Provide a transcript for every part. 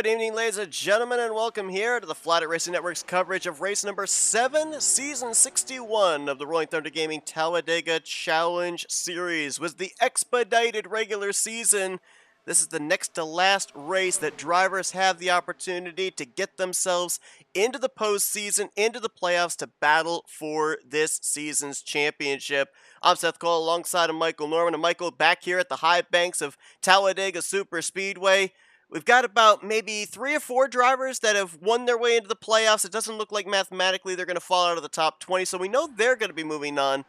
Good evening, ladies and gentlemen, and welcome here to the Flatout Racing Network's coverage of race number 7, Season 61 of the Rolling Thunder Gaming Talladega Challenge Series. With the expedited regular season, this is the next to last race that drivers have the opportunity to get themselves into the postseason, into the playoffs, to battle for this season's championship. I'm Seth Cole alongside of Michael Norman, and Michael, back here at the high banks of Talladega Superspeedway. We've got about maybe 3 or 4 drivers that have won their way into the playoffs. It doesn't look like mathematically they're going to fall out of the top 20, so we know they're going to be moving on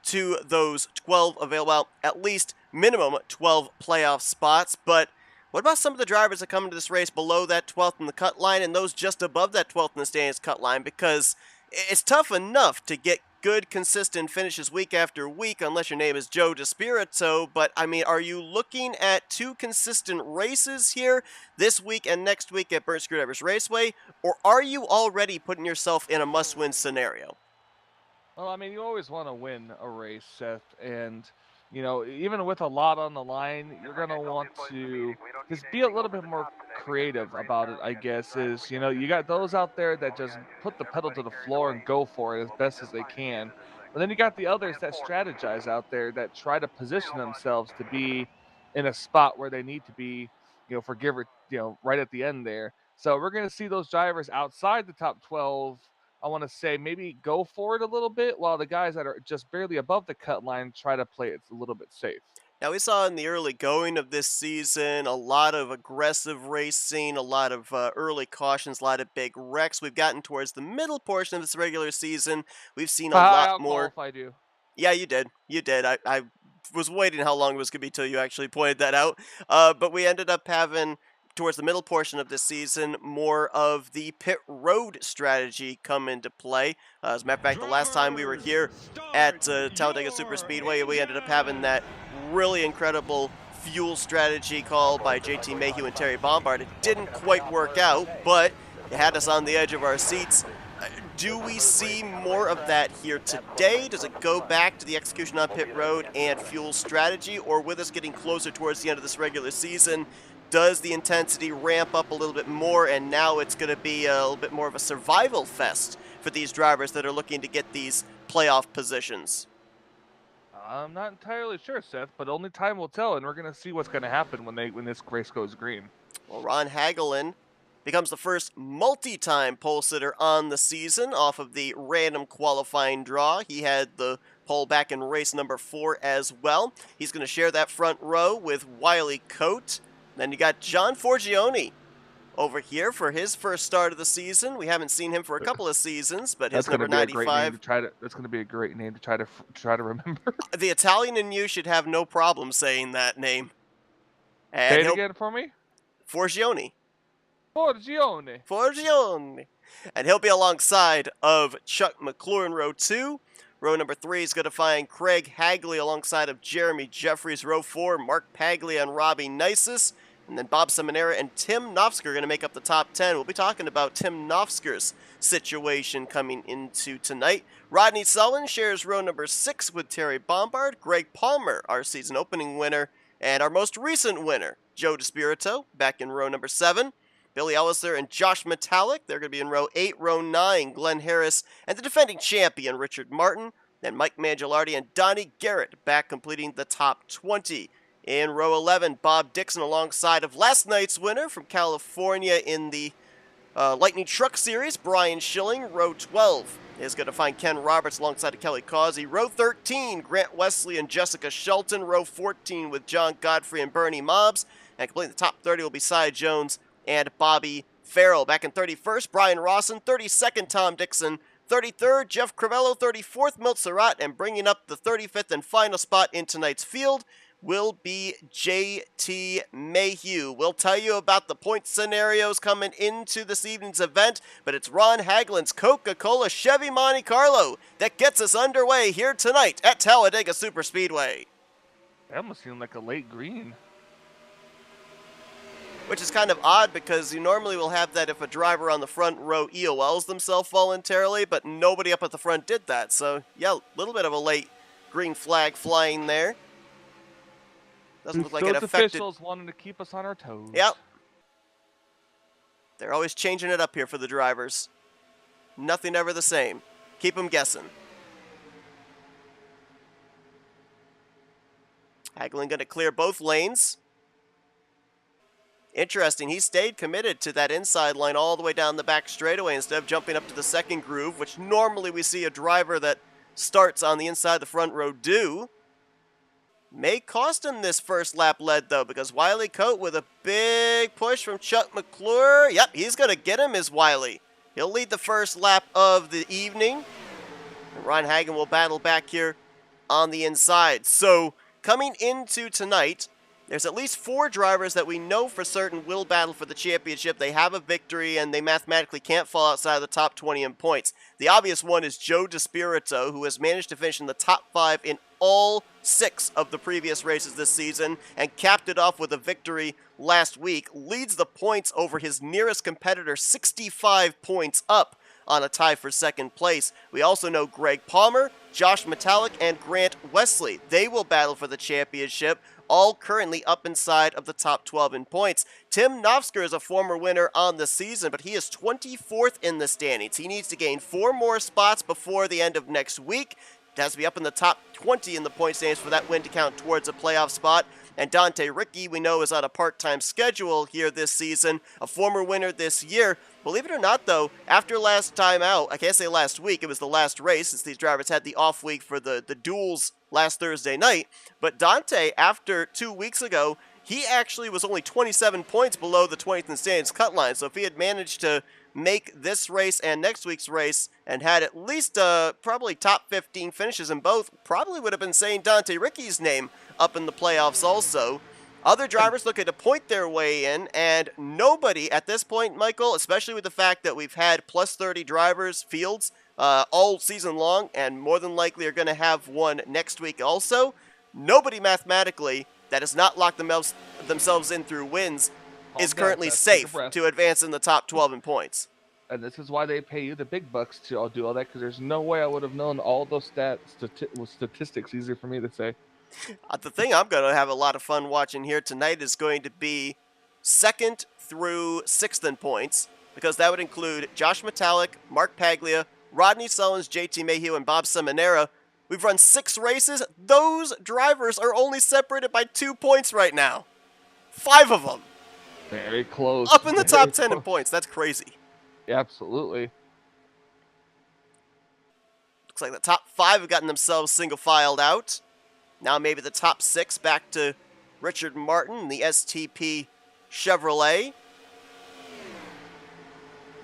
to those 12 available, well, at least minimum 12 playoff spots. But what about some of the drivers that come into this race below that 12th in the cut line and those just above that 12th in the standings cut line? Because it's tough enough to get good, consistent finishes week after week, unless your name is Joe DeSpirito. But, I mean, are you looking at 2 consistent races here this week and next week at Burnt Screwdrivers Raceway? Or are you already putting yourself in a must-win scenario? Well, I mean, you always want to win a race, Seth, and, you know, even with a lot on the line, you're going to want to just be a little bit more creative about it, I guess, is, you know, you got those out there that just put the pedal to the floor and go for it as best as they can. But then you got the others that strategize out there that try to position themselves to be in a spot where they need to be, you know, for give or, you know, right at the end there. So we're going to see those drivers outside the top 12, I want to say, maybe go for it a little bit, while the guys that are just barely above the cut line try to play it a little bit safe. Now, we saw in the early going of this season a lot of aggressive racing, a lot of early cautions, a lot of big wrecks. We've gotten towards the middle portion of this regular season. We've seen a lot I'll more. qualify you. Yeah, you did. You did. I was waiting how long it was going to be till you actually pointed that out. But we ended up having, towards the middle portion of this season, more of the pit road strategy come into play. As a matter of fact, the last time we were here at Talladega Superspeedway, we ended up having that really incredible fuel strategy called by JT Mayhew and Terry Bombard. It didn't quite work out, but it had us on the edge of our seats. Do we see more of that here today? Does it go back to the execution on pit road and fuel strategy? Or with us getting closer towards the end of this regular season, does the intensity ramp up a little bit more, and now it's going to be a little bit more of a survival fest for these drivers that are looking to get these playoff positions? I'm not entirely sure, Seth, but only time will tell, and we're going to see what's going to happen when this race goes green. Well, Ron Hagelin becomes the first multi-time pole sitter on the season off of the random qualifying draw. He had the pole back in race number 4 as well. He's going to share that front row with Wiley Coate. Then you got John Forgione over here for his first start of the season. We haven't seen him for a couple of seasons, but his number 95. That's going to be a great name to try to remember. The Italian in you should have no problem saying that name. And say it again for me. Forgione. Forgione. And he'll be alongside of Chuck McClure in row 2. Row number 3 is going to find Craig Hagley alongside of Jeremy Jeffries. Row 4, Mark Paglia and Robbie Nisus. And then Bob Seminara and Tim Nofsker are going to make up the top 10. We'll be talking about Tim Nofsker's situation coming into tonight. Rodney Sullen shares row number 6 with Terry Bombard. Greg Palmer, our season opening winner, and our most recent winner, Joe DeSpirito, back in row number 7. Billy Elliser and Josh Metallic, they're going to be in row 8. Row 9, Glenn Harris and the defending champion, Richard Martin. Then Mike Mangialardi and Donnie Garrett back completing the top 20. In row 11, Bob Dixon alongside of last night's winner from California in the Lightning Truck Series, Brian Schilling. Row 12 is going to find Ken Roberts alongside of Kelly Causey. Row 13, Grant Wesley and Jessica Shelton. Row 14 with John Godfrey and Bernie Mobbs. And completing the top 30 will be Cy Jones and Bobby Farrell. Back in 31st, Brian Rawson. 32nd, Tom Dixon. 33rd, Jeff Crivello. 34th, Milt Surratt. And bringing up the 35th and final spot in tonight's field will be JT Mayhew. We'll tell you about the point scenarios coming into this evening's event, but it's Ron Hagelin's Coca-Cola Chevy Monte Carlo that gets us underway here tonight at Talladega Superspeedway. That almost seemed like a late green. Which is kind of odd because you normally will have that if a driver on the front row EOLs themselves voluntarily, but nobody up at the front did that. So, yeah, a little bit of a late green flag flying there. Doesn't look like it affected. Officials wanting to keep us on our toes. Yep. They're always changing it up here for the drivers. Nothing ever the same. Keep them guessing. Hagelin going to clear both lanes. Interesting, he stayed committed to that inside line all the way down the back straightaway instead of jumping up to the second groove, which normally we see a driver that starts on the inside of the front row do. May cost him this first lap lead, though, because Wiley Coate with a big push from Chuck McClure. Yep, he's going to get him, is Wiley. He'll lead the first lap of the evening. And Ron Hagen will battle back here on the inside. So, coming into tonight, there's at least 4 drivers that we know for certain will battle for the championship. They have a victory, and they mathematically can't fall outside of the top 20 in points. The obvious one is Joe DeSpirito, who has managed to finish in the top 5 in all 6 of the previous races this season, and capped it off with a victory last week. Leads the points over his nearest competitor, 65 points up on a tie for second place. We also know Greg Palmer, Josh Metallic, and Grant Wesley. They will battle for the championship, all currently up inside of the top 12 in points. Tim Nofsker is a former winner on the season, but he is 24th in the standings. He needs to gain 4 more spots before the end of next week. It has to be up in the top 20 in the point standings for that win to count towards a playoff spot. And Dante Ricky, we know, is on a part-time schedule here this season, a former winner this year. Believe it or not, though, after last time out, I can't say last week, it was the last race since these drivers had the off week for the duels last Thursday night. But Dante, after 2 weeks ago, he actually was only 27 points below the 20th in standings cut line. So if he had managed to make this race and next week's race and had at least probably top 15 finishes in both, probably would have been saying Dante Ricky's name up in the playoffs also. Other drivers looking to point their way in, and nobody at this point, Michael, especially with the fact that we've had plus 30 drivers, fields, all season long, and more than likely are going to have one next week also, nobody mathematically that has not locked themselves in through wins is currently safe to advance in the top 12 in points. And this is why they pay you the big bucks to all do all that, because there's no way I would have known all those statistics. Easier for me to say. The thing I'm going to have a lot of fun watching here tonight is going to be 2nd through 6th in points, because that would include Josh Metallic, Mark Paglia, Rodney Sullins, JT Mayhew, and Bob Seminara. We've run 6 races. Those drivers are only separated by 2 points right now. 5 of them. Very close. Up in the top 10 in points. That's crazy. Yeah, absolutely. Looks like the top 5 have gotten themselves single-filed out. Now maybe the top 6 back to Richard Martin, the STP Chevrolet.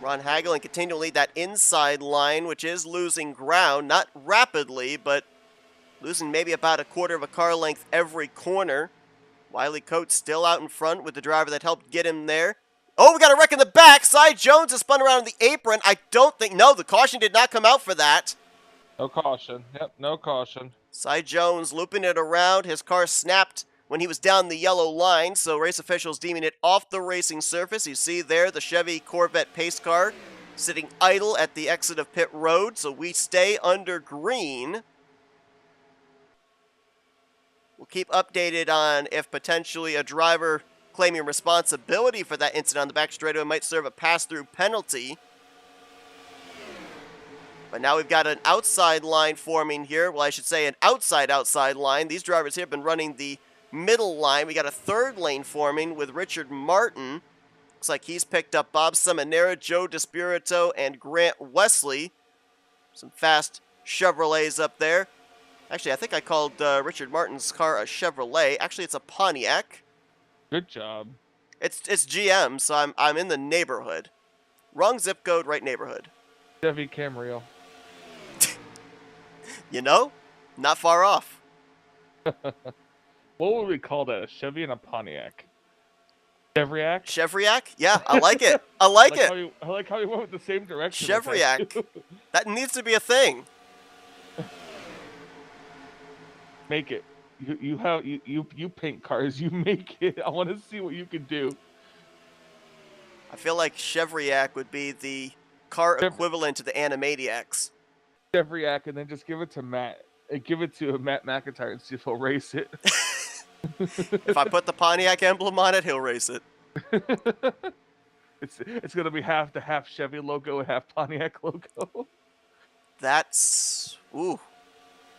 Ron Hagelin continue to lead that inside line, which is losing ground. Not rapidly, but losing maybe about a quarter of a car length every corner. Wiley Coate still out in front with the driver that helped get him there. Oh, we got a wreck in the back. Cy Jones has spun around in the apron. I don't think... No, the caution did not come out for that. No caution. Yep, no caution. Cy Jones looping it around. His car snapped when he was down the yellow line, so race officials deeming it off the racing surface. You see there the Chevy Corvette pace car sitting idle at the exit of pit road, so we stay under green. We'll keep updated on if potentially a driver claiming responsibility for that incident on the back straightaway might serve a pass-through penalty. But now we've got an outside line forming here. Well, I should say an outside line. These drivers here have been running the middle line. We got a 3rd lane forming with Richard Martin. Looks like he's picked up Bob Seminara, Joe DeSpirito, and Grant Wesley. Some fast Chevrolets up there. Actually, I think I called Richard Martin's car a Chevrolet. Actually, it's a Pontiac. Good job. It's GM, so I'm in the neighborhood. Wrong zip code, right neighborhood. Chevy Camaro. You know, not far off. What would we call that? A Chevy and a Pontiac? Chevriac? Chevriac? Yeah, I like it. I like it. I like how we went with the same direction. Chevriac. That needs to be a thing. Make it. You paint cars. You make it. I want to see what you can do. I feel like Chevriac would be the car equivalent to the Animaniacs. Chevriac, and then just give it to Matt. Give it to Matt McIntyre and see if he'll race it. If I put the Pontiac emblem on it, he'll race it. It's gonna be half the half Chevy logo and half Pontiac logo. That's ooh.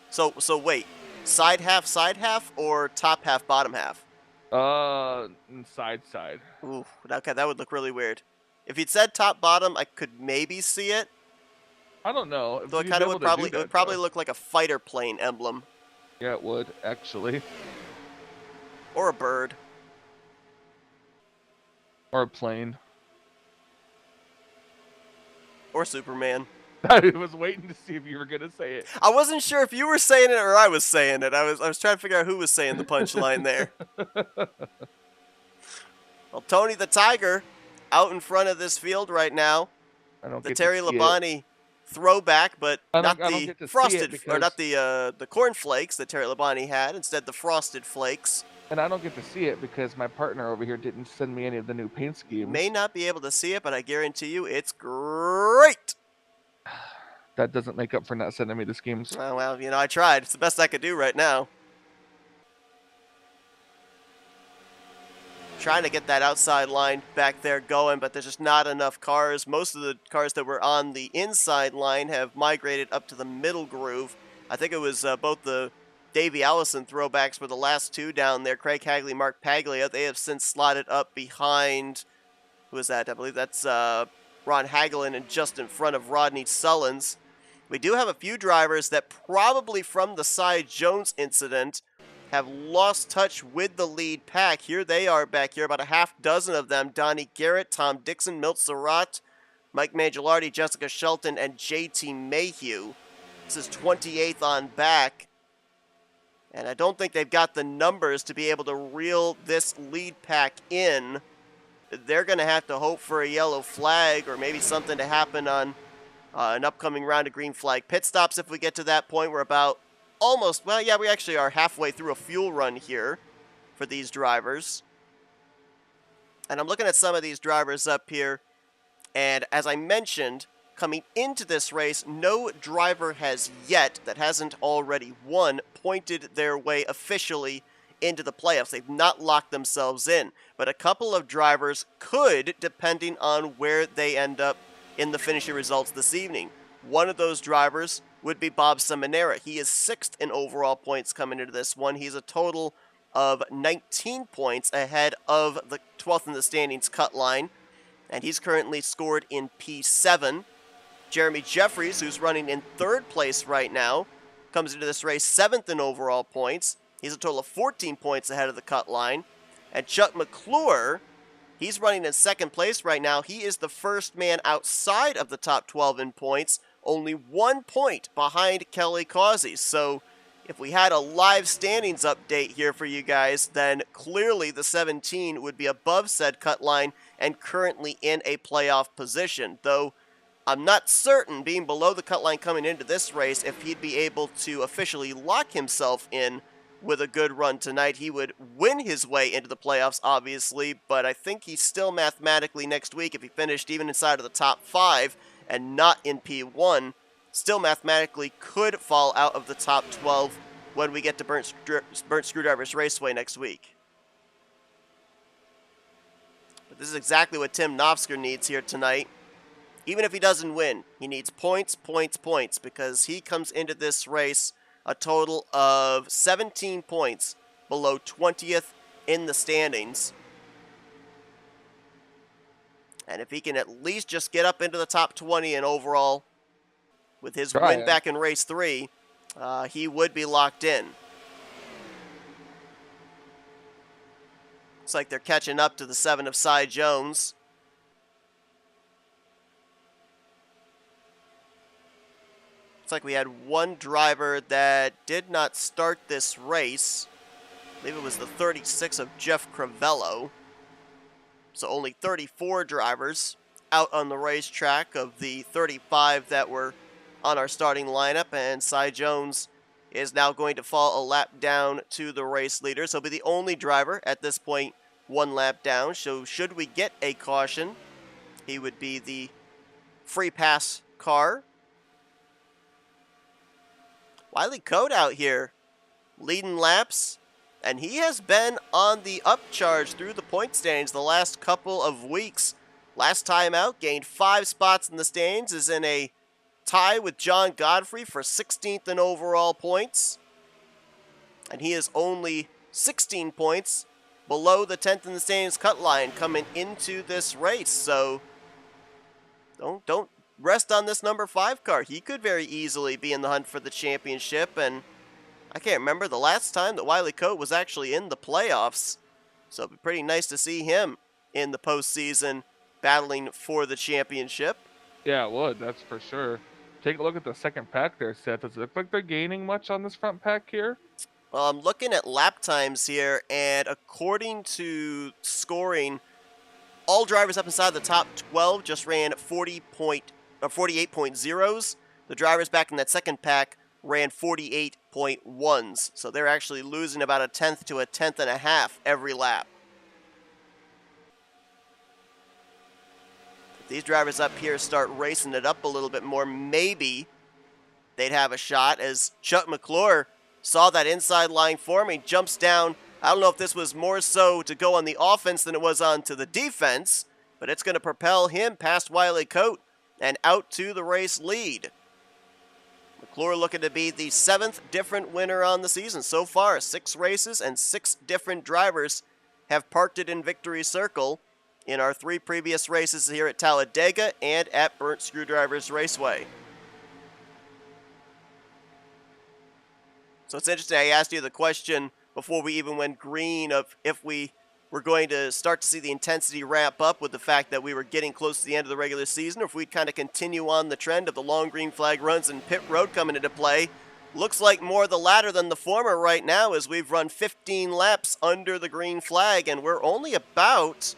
So wait, side half, or top half, bottom half? Side. Ooh, okay, that would look really weird. If you'd said top bottom, I could maybe see it. I don't know Though if it you'd kind be of able would to do probably it would that probably though. look like a fighter plane emblem Yeah, it would actually, or a bird. or a plane. Or Superman. I was waiting to see if you were gonna say I wasn't sure if you were saying it or I was saying it. I was trying to figure out who was saying the punchline there. it. Well, Tony the Tiger out in front of this field right now. I don't The get to Terry see it. Labonte throwback, but I not don't the get to see it frosted or because not the corn flakes that Terry Labonte had. Instead, the frosted flakes. and I don't get to see it because my partner over here didn't send me any of the new paint You may schemes. not be able to see it, but I guarantee you it's great. That doesn't make up for not sending me the schemes. Oh, well, I tried. It's the best I could do right now. Trying to get that outside line back there going, but there's just not enough cars. Most of the cars that were on the inside line have migrated up to the middle groove. I think it was both the Davey Allison throwbacks were the last two down there. Craig Hagley, Mark Paglia. They have since slotted up behind, who is that? I believe that's Ron Hagelin and just in front of Rodney Sullins. We do have a few drivers that probably from the Cy Jones incident have lost touch with the lead pack. Here they are back here, about a half dozen of them. Donnie Garrett, Tom Dixon, Milt Surratt, Mike Mangialardi, Jessica Shelton, and JT Mayhew. This is 28th on back. And I don't think they've got the numbers to be able to reel this lead pack in. They're going to have to hope for a yellow flag or maybe something to happen on an upcoming round of green flag pit stops if we get to that point. We're about almost, well, yeah, we actually are halfway through a fuel run here for these drivers. And I'm looking at some of these drivers up here, and as I mentioned, coming into this race, no driver has yet, that hasn't already won, pointed their way officially into the playoffs. They've not locked themselves in, but a couple of drivers could, depending on where they end up in the finishing results this evening. One of those drivers would be Bob Seminara. He is 6th in overall points coming into this one. He's a total of 19 points ahead of the 12th in the standings cut line, and he's currently scored in P7. Jeremy Jeffries, who's running in 3rd place right now, comes into this race 7th in overall points. He's a total of 14 points ahead of the cut line. And Chuck McClure, he's running in 2nd place right now. He is the first man outside of the top 12 in points, only 1 point behind Kelly Causey. So if we had a live standings update here for you guys, then clearly the 17 would be above said cut line and currently in a playoff position. Though I'm not certain, being below the cut line coming into this race, if he'd be able to officially lock himself in with a good run tonight. He would win his way into the playoffs, obviously, but I think he's still mathematically next week, if he finished even inside of the top 5 and not in P1, still mathematically could fall out of the top 12 when we get to Burnt Screwdrivers Raceway next week. But this is exactly what Tim Nofsker needs here tonight. Even if he doesn't win, he needs points, because he comes into this race a total of 17 points below 20th in the standings. And if he can at least just get up into the top 20 in overall with his win back in race 3, he would be locked in. Looks like they're catching up to the 7 of Cy Jones. Looks like we had one driver that did not start this race. I believe it was the 36 of Jeff Crivello. So only 34 drivers out on the racetrack of the 35 that were on our starting lineup, and Cy Jones is now going to fall a lap down to the race leaders. He'll be the only driver at this point 1 lap down, so should we get a caution, he would be the free pass car. Wiley Code out here leading laps, and he has been on the upcharge through the point standings the last couple of weeks. last time out, gained 5 spots in the standings, is in a tie with John Godfrey for 16th in overall points. And he is only 16 points below the 10th in the standings cut line coming into this race. So don't rest on this number 5 car. He could very easily be in the hunt for the championship, and I can't remember the last time that Wiley Coate was actually in the playoffs. So it'd be pretty nice to see him in the postseason battling for the championship. Yeah, it would. That's for sure. Take a look at the second pack there, Seth. Does it look like they're gaining much on this front pack here? Well, I'm looking at lap times here, and according to scoring, all drivers up inside the top 12 just ran 48.0s. The drivers back in that second pack ran 48.1s. So they're actually losing about a tenth to a tenth and a half every lap. If these drivers up here start racing it up a little bit more, maybe they'd have a shot, as Chuck McClure saw that inside line forming, jumps down. I don't know if this was more so to go on the offense than it was onto the defense, but it's going to propel him past Wiley Coate and out to the race lead. McClure looking to be the 7th different winner on the season so far. 6 races and 6 different drivers have parked it in victory circle in our 3 previous races here at Talladega and at Burnt Screwdrivers Raceway. So it's interesting, I asked you the question before we even went green of if we were going to start to see the intensity ramp up with the fact that we were getting close to the end of the regular season, or if we'd kind of continue on the trend of the long green flag runs and pit road coming into play. Looks like more the latter than the former right now, as we've run 15 laps under the green flag, and we're only about,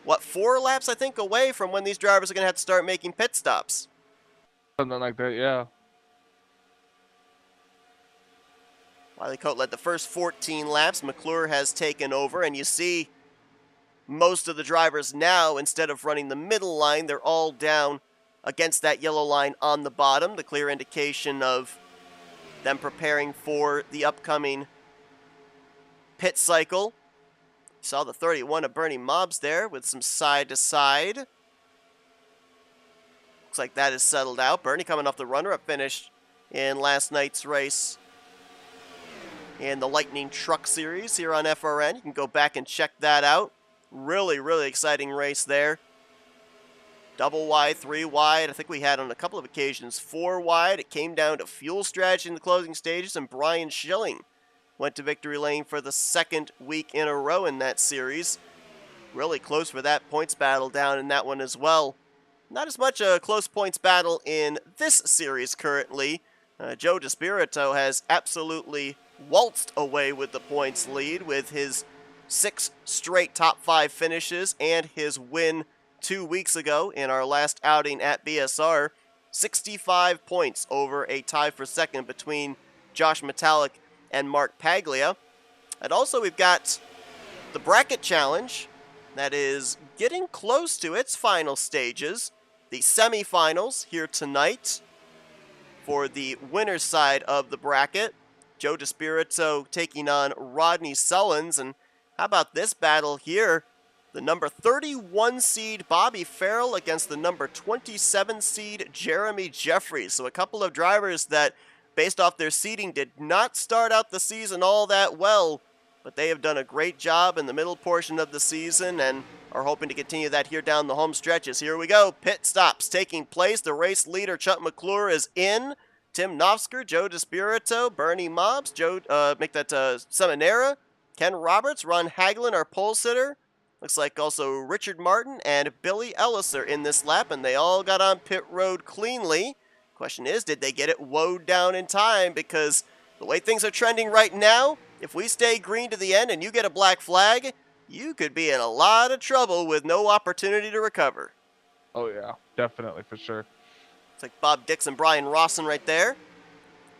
4 laps I think away from when these drivers are going to have to start making pit stops. Something like that, yeah. Wiley Coate led the first 14 laps. McClure has taken over, and you see most of the drivers now, instead of running the middle line, they're all down against that yellow line on the bottom, the clear indication of them preparing for the upcoming pit cycle. Saw the 31 of Bernie Mobbs there with some side-to-side. Looks like that is settled out. Bernie coming off the runner-up finish in last night's race in the Lightning Truck Series here on FRN. You can go back and check that out. Really, really exciting race there. Double wide, 3 wide. I think we had on a couple of occasions 4 wide. It came down to fuel strategy in the closing stages, and Brian Schilling went to victory lane for the 2nd week in a row in that series. Really close for that points battle down in that one as well. Not as much a close points battle in this series currently. Joe DeSpirito has absolutely waltzed away with the points lead with his 6 straight top 5 finishes and his win 2 weeks ago in our last outing at BSR. 65 points over a tie for second between Josh Metallic and Mark Paglia. And also we've got the bracket challenge that is getting close to its final stages. The semifinals here tonight for the winner's side of the bracket. Joe DeSpirito taking on Rodney Sullins. And how about this battle here? The number 31 seed Bobby Farrell against the number 27 seed Jeremy Jeffries. So a couple of drivers that, based off their seeding, did not start out the season all that well, but they have done a great job in the middle portion of the season and are hoping to continue that here down the home stretches. Here we go. Pit stops taking place. The race leader, Chuck McClure, is in. Tim Nofsker, Joe DeSpirito, Bernie Mobbs, Seminara, Ken Roberts, Ron Hagelin, our pole sitter. Looks like also Richard Martin and Billy Ellis are in this lap, and they all got on pit road cleanly. Question is, did they get it woed down in time? Because the way things are trending right now, if we stay green to the end and you get a black flag, you could be in a lot of trouble with no opportunity to recover. Oh, yeah, definitely, for sure. It's like Bob Dixon, Brian Rawson right there.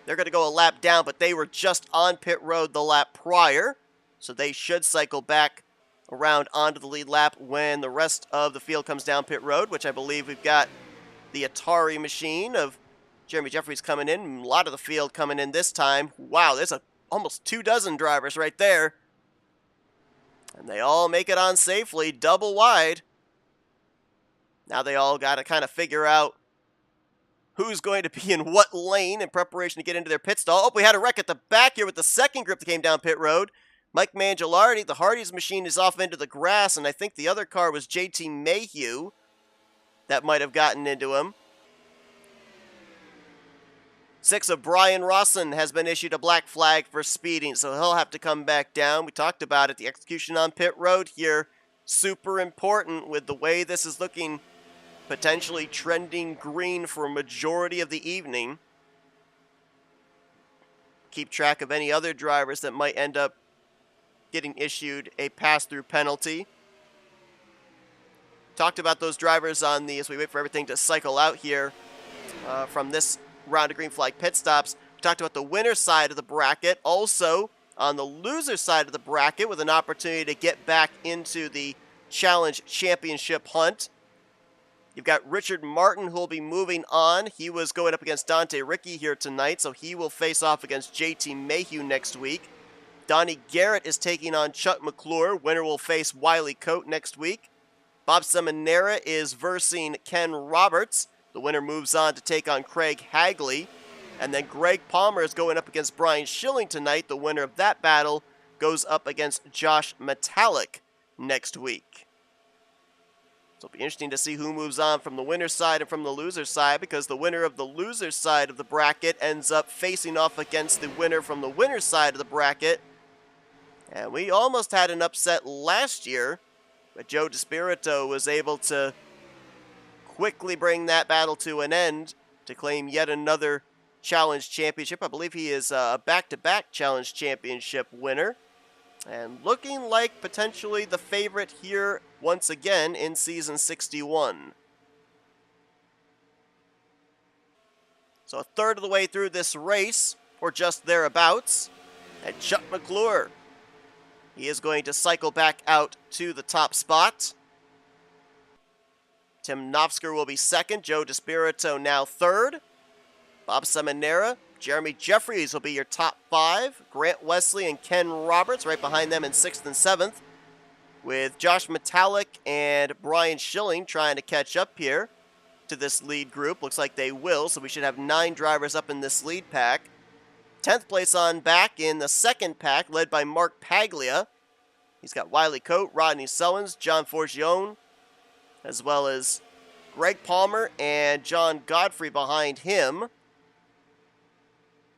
They're going to go a lap down, but they were just on pit road the lap prior, so they should cycle back around onto the lead lap when the rest of the field comes down pit road, which I believe we've got the Atari machine of Jeremy Jeffries coming in. A lot of the field coming in this time. Wow, there's almost 24 drivers right there. And they all make it on safely, double wide. Now they all got to kind of figure out who's going to be in what lane in preparation to get into their pit stall. Oh, we had a wreck at the back here with the second group that came down pit road. Mike Mangialardi, the Hardy's machine, is off into the grass, and I think the other car was JT Mayhew that might have gotten into him. 6 of Brian Rawson has been issued a black flag for speeding, so he'll have to come back down. We talked about it, the execution on pit road here, super important with the way this is looking, potentially trending green for a majority of the evening. Keep track of any other drivers that might end up getting issued a pass-through penalty. Talked about those drivers on the, as we wait for everything to cycle out here from this round of green flag pit stops. We talked about the winner side of the bracket. Also, on the loser side of the bracket, with an opportunity to get back into the Challenge Championship hunt. You've got Richard Martin, who will be moving on. He was going up against Dante Ricky here tonight, so he will face off against JT Mayhew next week. Donnie Garrett is taking on Chuck McClure. Winner will face Wiley Coate next week. Bob Seminara is versing Ken Roberts. The winner moves on to take on Craig Hagley. And then Greg Palmer is going up against Brian Schilling tonight. The winner of that battle goes up against Josh Metallic next week. So it'll be interesting to see who moves on from the winner's side and from the loser's side, because the winner of the loser's side of the bracket ends up facing off against the winner from the winner's side of the bracket. And we almost had an upset last year, but Joe DeSpirito was able to quickly bring that battle to an end to claim yet another Challenge Championship. I believe he is a back-to-back Challenge Championship winner, and looking like potentially the favorite here once again in Season 61. So a third of the way through this race, or just thereabouts, and Chuck McClure. He is going to cycle back out to the top spot. Tim Knopfsker will be second. Joe DeSpirito now third. Bob Seminara, Jeremy Jeffries will be your top 5. Grant Wesley and Ken Roberts right behind them in 6th and 7th. With Josh Metallic and Brian Schilling trying to catch up here to this lead group. Looks like they will, so we should have 9 drivers up in this lead pack. 10th place on back in the second pack, led by Mark Paglia. He's got Wiley Coate, Rodney Sullins, John Forgione, as well as Greg Palmer and John Godfrey behind him.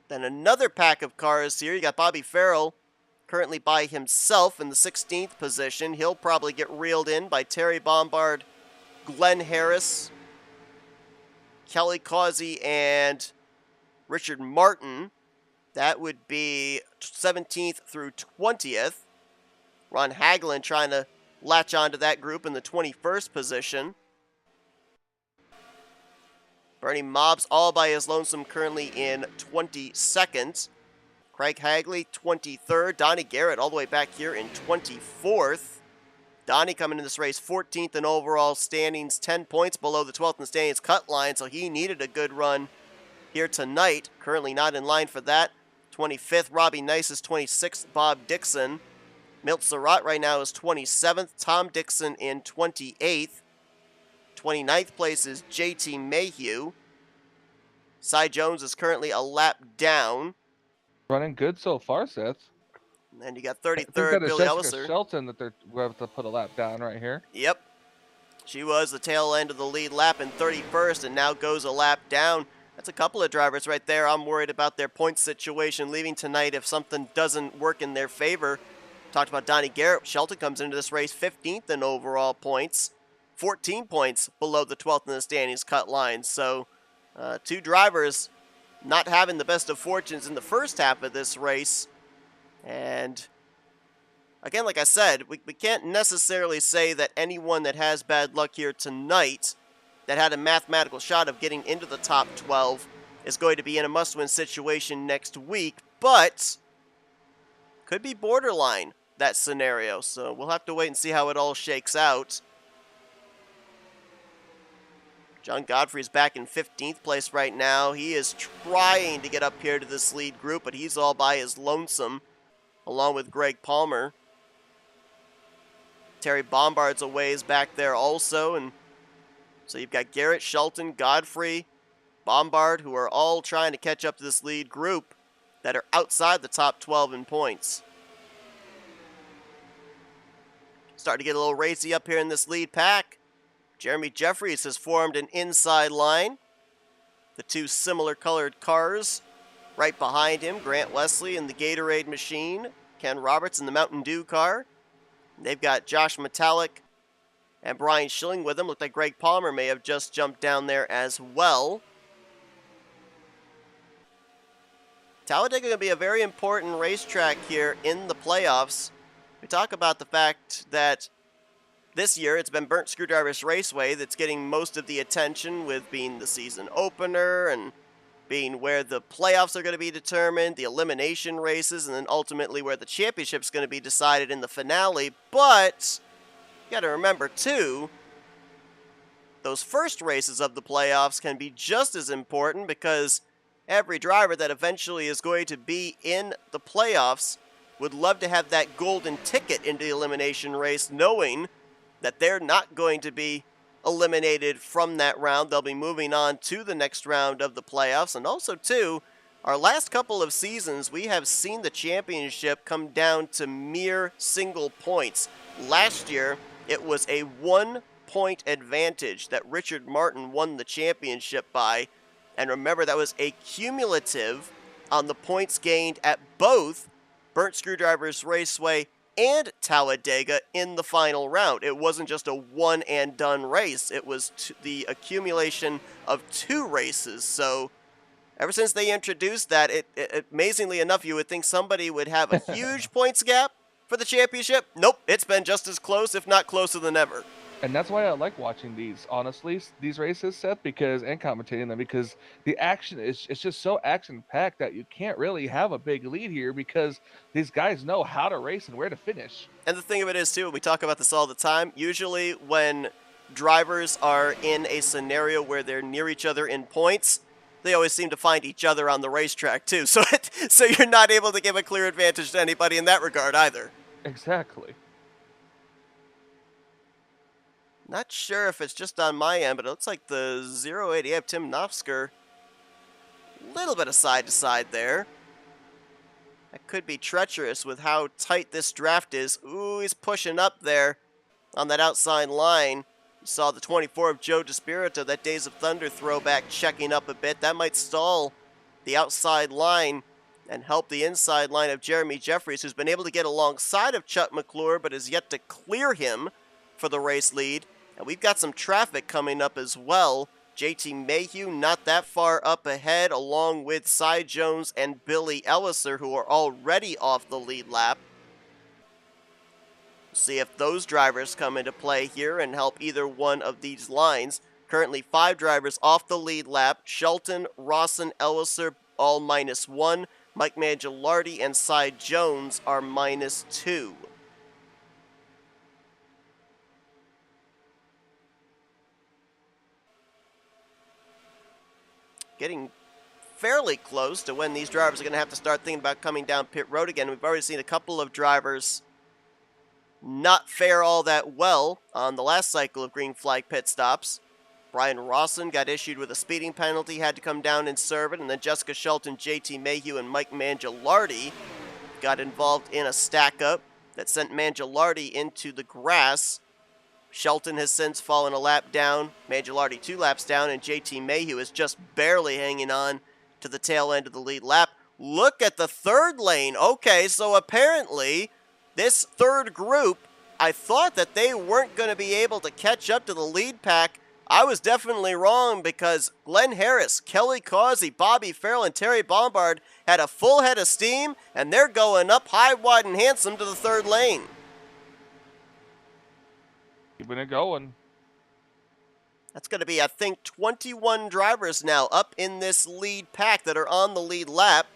Then another pack of cars here. You got Bobby Farrell currently by himself in the 16th position. He'll probably get reeled in by Terry Bombard, Glenn Harris, Kelly Causey, and Richard Martin. That would be 17th through 20th. Ron Hagelin trying to latch onto that group in the 21st position. Bernie Mobbs all by his lonesome currently in 22nd. Craig Hagley 23rd. Donnie Garrett all the way back here in 24th. Donnie coming in this race 14th in overall standings, 10 points below the 12th in standings cut line, so he needed a good run here tonight. Currently not in line for that. 25th, Robbie Nice is 26th, Bob Dixon. Milt Surratt right now is 27th. Tom Dixon in 28th. 29th place is JT Mayhew. Cy Jones is currently a lap down. Running good so far, Seth. And then you got I think 33rd, that is Billy Jessica Elliser. Shelton that they're going to put a lap down right here. Yep. She was the tail end of the lead lap in 31st and now goes a lap down. That's a couple of drivers right there. I'm worried about their points situation leaving tonight if something doesn't work in their favor. Talked about Donnie Garrett. Shelton comes into this race 15th in overall points. 14 points below the 12th in the standings cut line. So 2 drivers not having the best of fortunes in the first half of this race. And again, like I said, we can't necessarily say that anyone that has bad luck here tonight that had a mathematical shot of getting into the top 12 is going to be in a must-win situation next week, but could be borderline that scenario. So we'll have to wait and see how it all shakes out. John Godfrey's back in 15th place right now. He is trying to get up here to this lead group, but he's all by his lonesome, along with Greg Palmer. Terry Bombard's a ways back there also, and So you've got Garrett, Shelton, Godfrey, Bombard, who are all trying to catch up to this lead group that are outside the top 12 in points. Starting to get a little racy up here in this lead pack. Jeremy Jeffries has formed an inside line. The two similar colored cars right behind him, Grant Wesley in the Gatorade machine, Ken Roberts in the Mountain Dew car. They've got Josh Metallic and Brian Schilling with them. Looked like Greg Palmer may have just jumped down there as well. Talladega going to be a very important racetrack here in the playoffs. We talk about the fact that this year it's been Burnt Screwdrivers Raceway that's getting most of the attention, with being the season opener and being where the playoffs are going to be determined, the elimination races, and then ultimately where the championship's going to be decided in the finale. But you got to remember too, those first races of the playoffs can be just as important, because every driver that eventually is going to be in the playoffs would love to have that golden ticket into the elimination race, knowing that they're not going to be eliminated from that round. They'll be moving on to the next round of the playoffs. And also, too, our last couple of seasons, we have seen the championship come down to mere single points. Last year, it was a 1-point advantage that Richard Martin won the championship by. And remember, that was a cumulative on the points gained at both Burnt Screwdrivers Raceway and Talladega in the final round. It wasn't just a one-and-done race. It was the accumulation of 2 races. So ever since they introduced that, amazingly enough, you would think somebody would have a huge points gap for the championship. Nope, it's been just as close, if not closer than ever. And that's why I like watching these, honestly, these races, Seth, and commentating them, because the action it's just so action-packed that you can't really have a big lead here, because these guys know how to race and where to finish. And the thing of it is, too, we talk about this all the time, usually when drivers are in a scenario where they're near each other in points, they always seem to find each other on the racetrack, too. So you're not able to give a clear advantage to anybody in that regard, either. Exactly. Not sure if it's just on my end, but it looks like the 080, I have Tim Nofsker, a little bit of side to side there. That could be treacherous with how tight this draft is. Ooh, he's pushing up there on that outside line. You saw the 24 of Joe DeSpirito, that Days of Thunder throwback, checking up a bit. That might stall the outside line and help the inside line of Jeremy Jeffries, who's been able to get alongside of Chuck McClure, but has yet to clear him for the race lead. And we've got some traffic coming up as well. JT Mayhew not that far up ahead, along with Cy Jones and Billy Elliser, who are already off the lead lap. See if those drivers come into play here and help either one of these lines. Currently 5 drivers off the lead lap. Shelton, Rawson, Elliser all -1. Mike Mangialardi and Cy Jones are -2. Getting fairly close to when these drivers are going to have to start thinking about coming down pit road again. We've already seen a couple of drivers not fare all that well on the last cycle of green flag pit stops. Brian Rawson got issued with a speeding penalty, had to come down and serve it, and then Jessica Shelton, JT Mayhew, and Mike Mangialardi got involved in a stack-up that sent Mangialardi into the grass. Shelton has since fallen a lap down, Mangialardi 2 laps down, and JT Mayhew is just barely hanging on to the tail end of the lead lap. Look at the third lane. Okay, so apparently this third group, I thought that they weren't going to be able to catch up to the lead pack. I was definitely wrong, because Glenn Harris, Kelly Causey, Bobby Farrell, and Terry Bombard had a full head of steam, and they're going up high, wide, and handsome to the third lane. Keeping it going. That's going to be, I think, 21 drivers now up in this lead pack that are on the lead lap.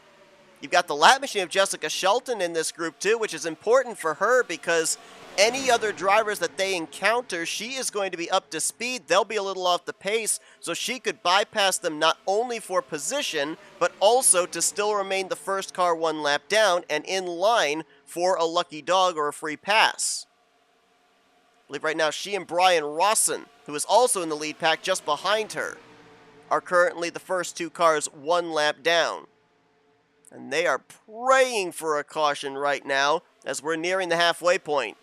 You've got the lap machine of Jessica Shelton in this group too, which is important for her, because any other drivers that they encounter, she is going to be up to speed. They'll be a little off the pace, so she could bypass them not only for position, but also to still remain the first car 1 lap down and in line for a lucky dog or a free pass. I believe right now she and Brian Rawson, who is also in the lead pack just behind her, are currently the first two cars 1 lap down. And they are praying for a caution right now as we're nearing the halfway point.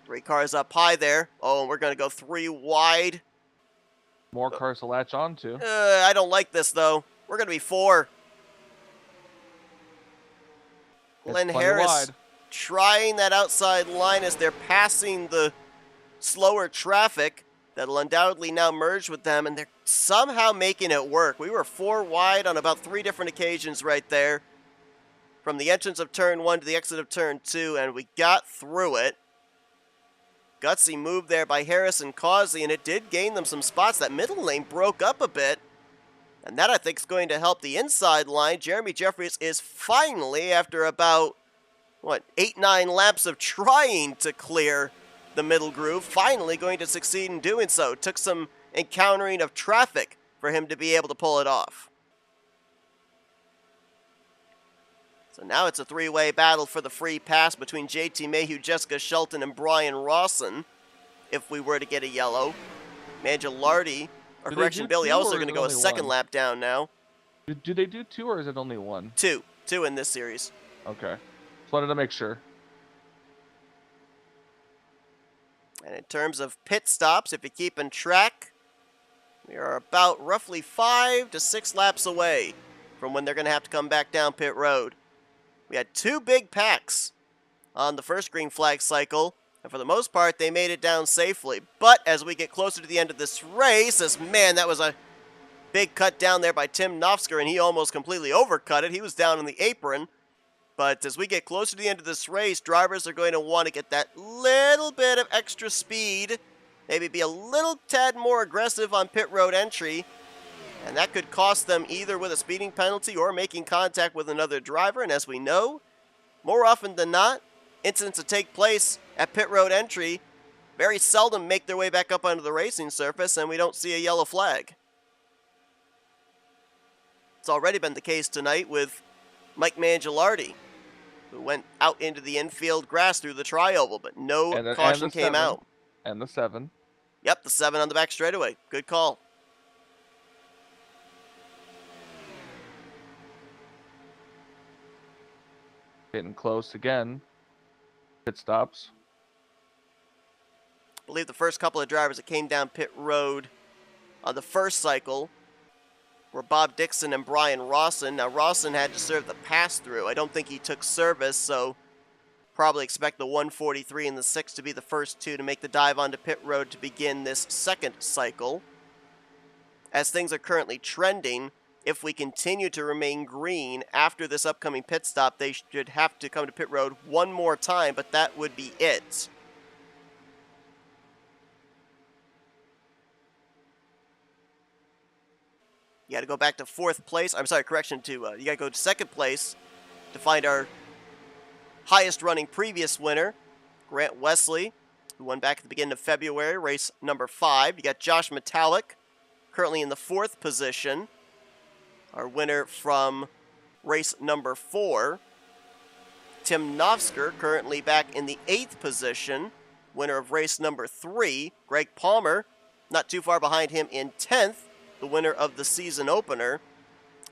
3 cars up high there. Oh, and we're going to go 3 wide. More cars to latch on to. I don't like this, though. We're going to be 4. Glenn Harris wide. trying that outside line as they're passing the slower traffic that'll undoubtedly now merge with them, and they're somehow making it work. We were 4 wide on about 3 different occasions right there, from the entrance of turn 1 to the exit of turn 2, and we got through it. Gutsy move there by Harris and Causey, and it did gain them some spots. That middle lane broke up a bit, and that I think is going to help the inside line. Jeremy Jeffries is finally, after about, 8-9 laps of trying to clear the middle groove, finally going to succeed in doing so. It took some encountering of traffic for him to be able to pull it off. So now it's a 3-way battle for the free pass between JT Mayhew, Jessica Shelton, and Brian Rawson. If we were to get a yellow, Mangialardi, or correction, Billy Ellis are going to go a second lap down now. Do they do 2 or is it only 1? 2 in this series. Okay, just wanted to make sure. And in terms of pit stops, if you're keeping track, we are about roughly 5 to 6 laps away from when they're going to have to come back down pit road. We had 2 big packs on the first green flag cycle, and for the most part, they made it down safely. But as we get closer to the end of this race, man, that was a big cut down there by Tim Nofsker, and he almost completely overcut it. He was down in the apron. But as we get closer to the end of this race, drivers are going to want to get that little bit of extra speed, maybe be a little tad more aggressive on pit road entry, and that could cost them either with a speeding penalty or making contact with another driver. And as we know, more often than not, incidents that take place at pit road entry very seldom make their way back up onto the racing surface, and we don't see a yellow flag. It's already been the case tonight with Mike Mangialardi, who went out into the infield grass through the tri-oval, but no caution came out. And the 7. Yep, the 7 on the back straightaway. Good call. Getting close again. Pit stops. I believe the first couple of drivers that came down pit road on the first cycle were Bob Dixon and Brian Rawson. Now, Rawson had to serve the pass-through. I don't think he took service, so probably expect the 143 and the 6 to be the first 2 to make the dive onto pit road to begin this second cycle. As things are currently trending, if we continue to remain green after this upcoming pit stop, they should have to come to pit road one more time, but that would be it. You got to go back to 4th place. I'm sorry, correction to, you got to go to 2nd place to find our highest running previous winner, Grant Wesley, who won back at the beginning of February, race number 5. You got Josh Metallic, currently in the 4th position. Our winner from race number 4. Tim Nofsker, currently back in the 8th position, winner of race number 3. Greg Palmer, not too far behind him in 10th, the winner of the season opener.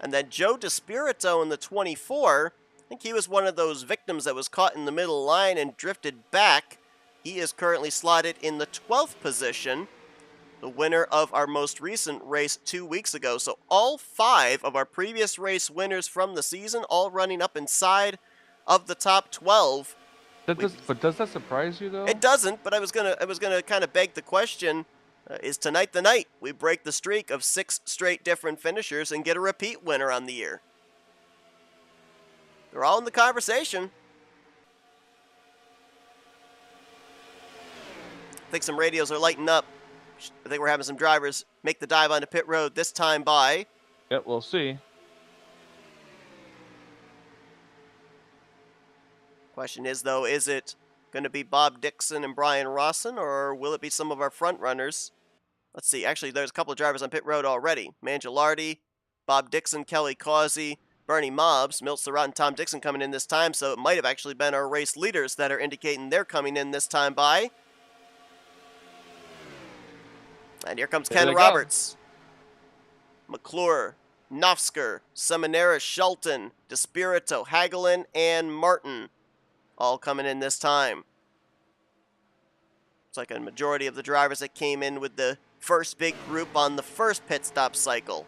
And then Joe DeSpirito in the 24. I think he was one of those victims that was caught in the middle line and drifted back. He is currently slotted in the 12th position, the winner of our most recent race 2 weeks ago. So all 5 of our previous race winners from the season, all running up inside of the top 12. But does that surprise you, though? It doesn't, but I was gonna kind of beg the question, is tonight the night we break the streak of 6 straight different finishers and get a repeat winner on the year? They're all in the conversation. I think some radios are lighting up. I think we're having some drivers make the dive onto pit road this time by. Yep, we'll see. Question is, though, is it going to be Bob Dixon and Brian Rawson, or will it be some of our front runners? Let's see. Actually, there's a couple of drivers on pit road already. Mangialardi, Bob Dixon, Kelly Causey, Bernie Mobbs, Milt Surratt, and Tom Dixon coming in this time, so it might have actually been our race leaders that are indicating they're coming in this time by. And here comes Ken Roberts. McClure, Nofsker, Seminara, Shelton, DeSpirito, Hagelin, and Martin all coming in this time. It's like a majority of the drivers that came in with the first big group on the first pit stop cycle.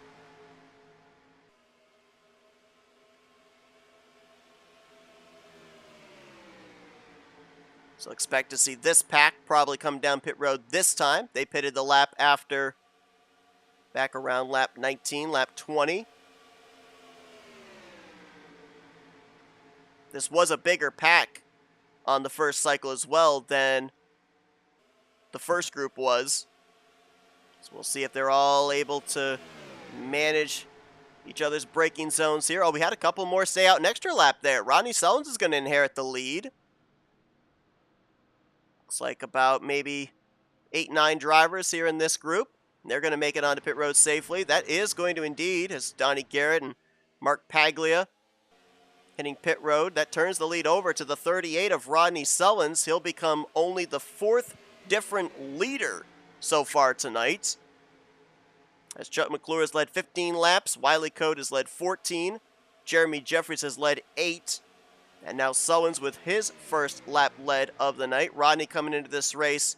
So expect to see this pack probably come down pit road this time. They pitted the lap after, back around lap 19, lap 20. This was a bigger pack on the first cycle as well than the first group was. So we'll see if they're all able to manage each other's braking zones here. Oh, we had a couple more stay out an extra lap there. Rodney Sullins is going to inherit the lead. Looks like about maybe 8-9 drivers here in this group. They're going to make it onto pit road safely. That is going to indeed, as Donnie Garrett and Mark Paglia hitting pit road. That turns the lead over to the 38 of Rodney Sullins. He'll become only the 4th different leader so far tonight. As Chuck McClure has led 15 laps, Wiley Cote has led 14, Jeremy Jeffries has led 8, and now Sullins with his first lap lead of the night. Rodney coming into this race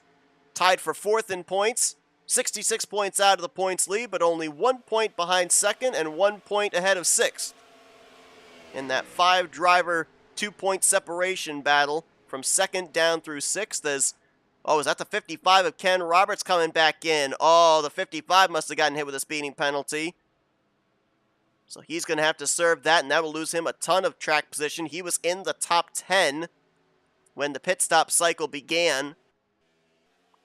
tied for 4th in points, 66 points out of the points lead, but only 1 point behind 2nd and 1 point ahead of 6th. In that 5-driver 2-point separation battle from 2nd down through 6th as, oh, is that the 55 of Ken Roberts coming back in? Oh, the 55 must have gotten hit with a speeding penalty. So he's going to have to serve that, and that will lose him a ton of track position. He was in the top 10 when the pit stop cycle began.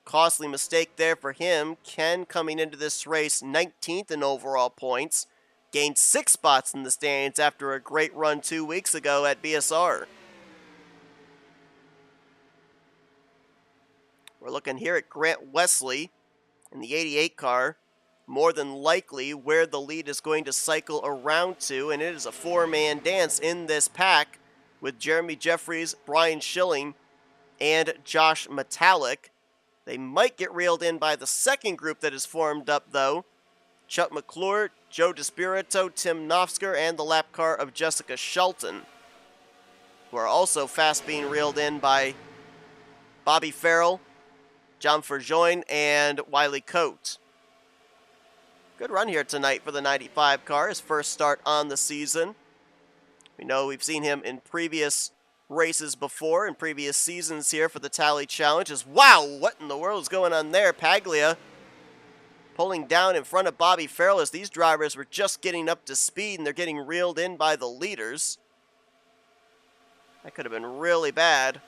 Costly mistake there for him. Ken coming into this race 19th in overall points. Gained 6 spots in the standings after a great run 2 weeks ago at BSR. We're looking here at Grant Wesley in the 88 car. More than likely where the lead is going to cycle around to, and it is a 4-man dance in this pack with Jeremy Jeffries, Brian Schilling, and Josh Metallic. They might get reeled in by the second group that is formed up, though. Chuck McClure, Joe DeSpirito, Tim Nofsker, and the lap car of Jessica Shelton, who are also fast being reeled in by Bobby Farrell, John Ferjoin, and Wiley Cote. Good run here tonight for the 95 car, his first start on the season. We know we've seen him in previous races before, in previous seasons here for the Tally Challenges. Wow, what in the world is going on there? Paglia pulling down in front of Bobby Farrell as these drivers were just getting up to speed and they're getting reeled in by the leaders. That could have been really bad.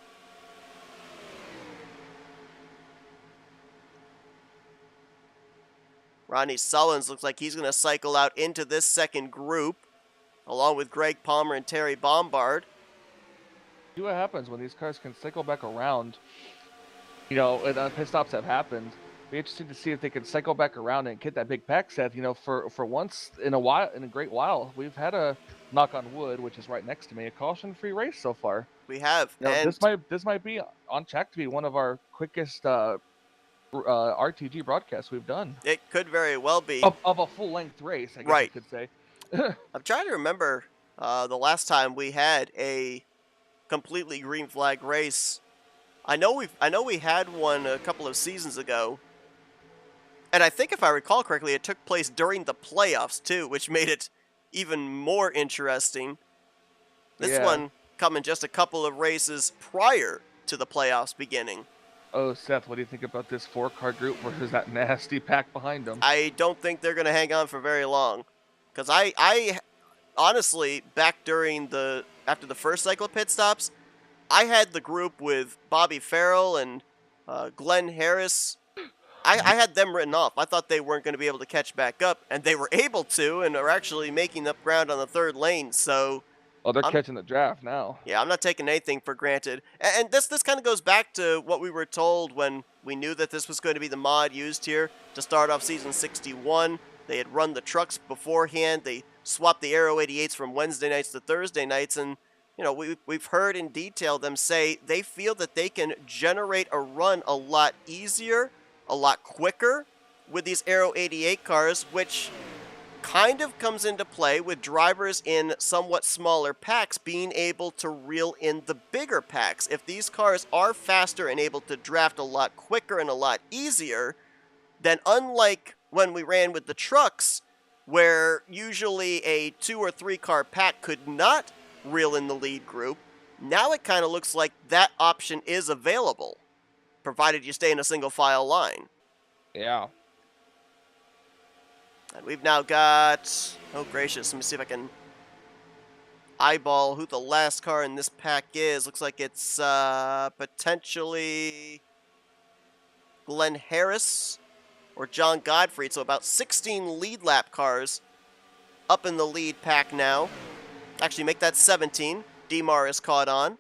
Rodney Sullins looks like he's going to cycle out into this second group, along with Greg Palmer and Terry Bombard. See what happens when these cars can cycle back around. You know, and pit stops have happened. Be interesting to see if they can cycle back around and get that big pack set. You know, for once in a great while, we've had a, knock on wood, which is right next to me, a caution-free race so far. We have. You know, and this might be on track to be one of our quickest RTG broadcasts we've done. It could very well be. Of a full-length race, I guess you could say. I'm trying to remember the last time we had a completely green flag race. I know we had one a couple of seasons ago. And I think if I recall correctly, it took place during the playoffs too, which made it even more interesting. This one coming just a couple of races prior to the playoffs beginning. Oh, Seth, what do you think about this 4-car group versus that nasty pack behind them? I don't think they're going to hang on for very long. Because I honestly, back during after the first cycle of pit stops, I had the group with Bobby Farrell and Glenn Harris. I had them written off. I thought they weren't going to be able to catch back up, and they were able to, and are actually making up ground on the third lane. So, oh, they're catching the draft now. Yeah, I'm not taking anything for granted. And this kind of goes back to what we were told when we knew that this was going to be the mod used here to start off season 61. They had run the trucks beforehand. They swapped the Aero 88s from Wednesday nights to Thursday nights, and we've heard in detail them say they feel that they can generate a run a lot easier, a lot quicker with these Aero 88 cars, which kind of comes into play with drivers in somewhat smaller packs being able to reel in the bigger packs. If these cars are faster and able to draft a lot quicker and a lot easier, then unlike when we ran with the trucks, where usually a 2 or 3 car pack could not reel in the lead group, now it kind of looks like that option is available, provided you stay in a single file line. Yeah. And we've now got, oh gracious, let me see if I can eyeball who the last car in this pack is. Looks like it's potentially Glenn Harris or John Godfrey. So about 16 lead lap cars up in the lead pack now. Actually, make that 17. DMAR is caught on.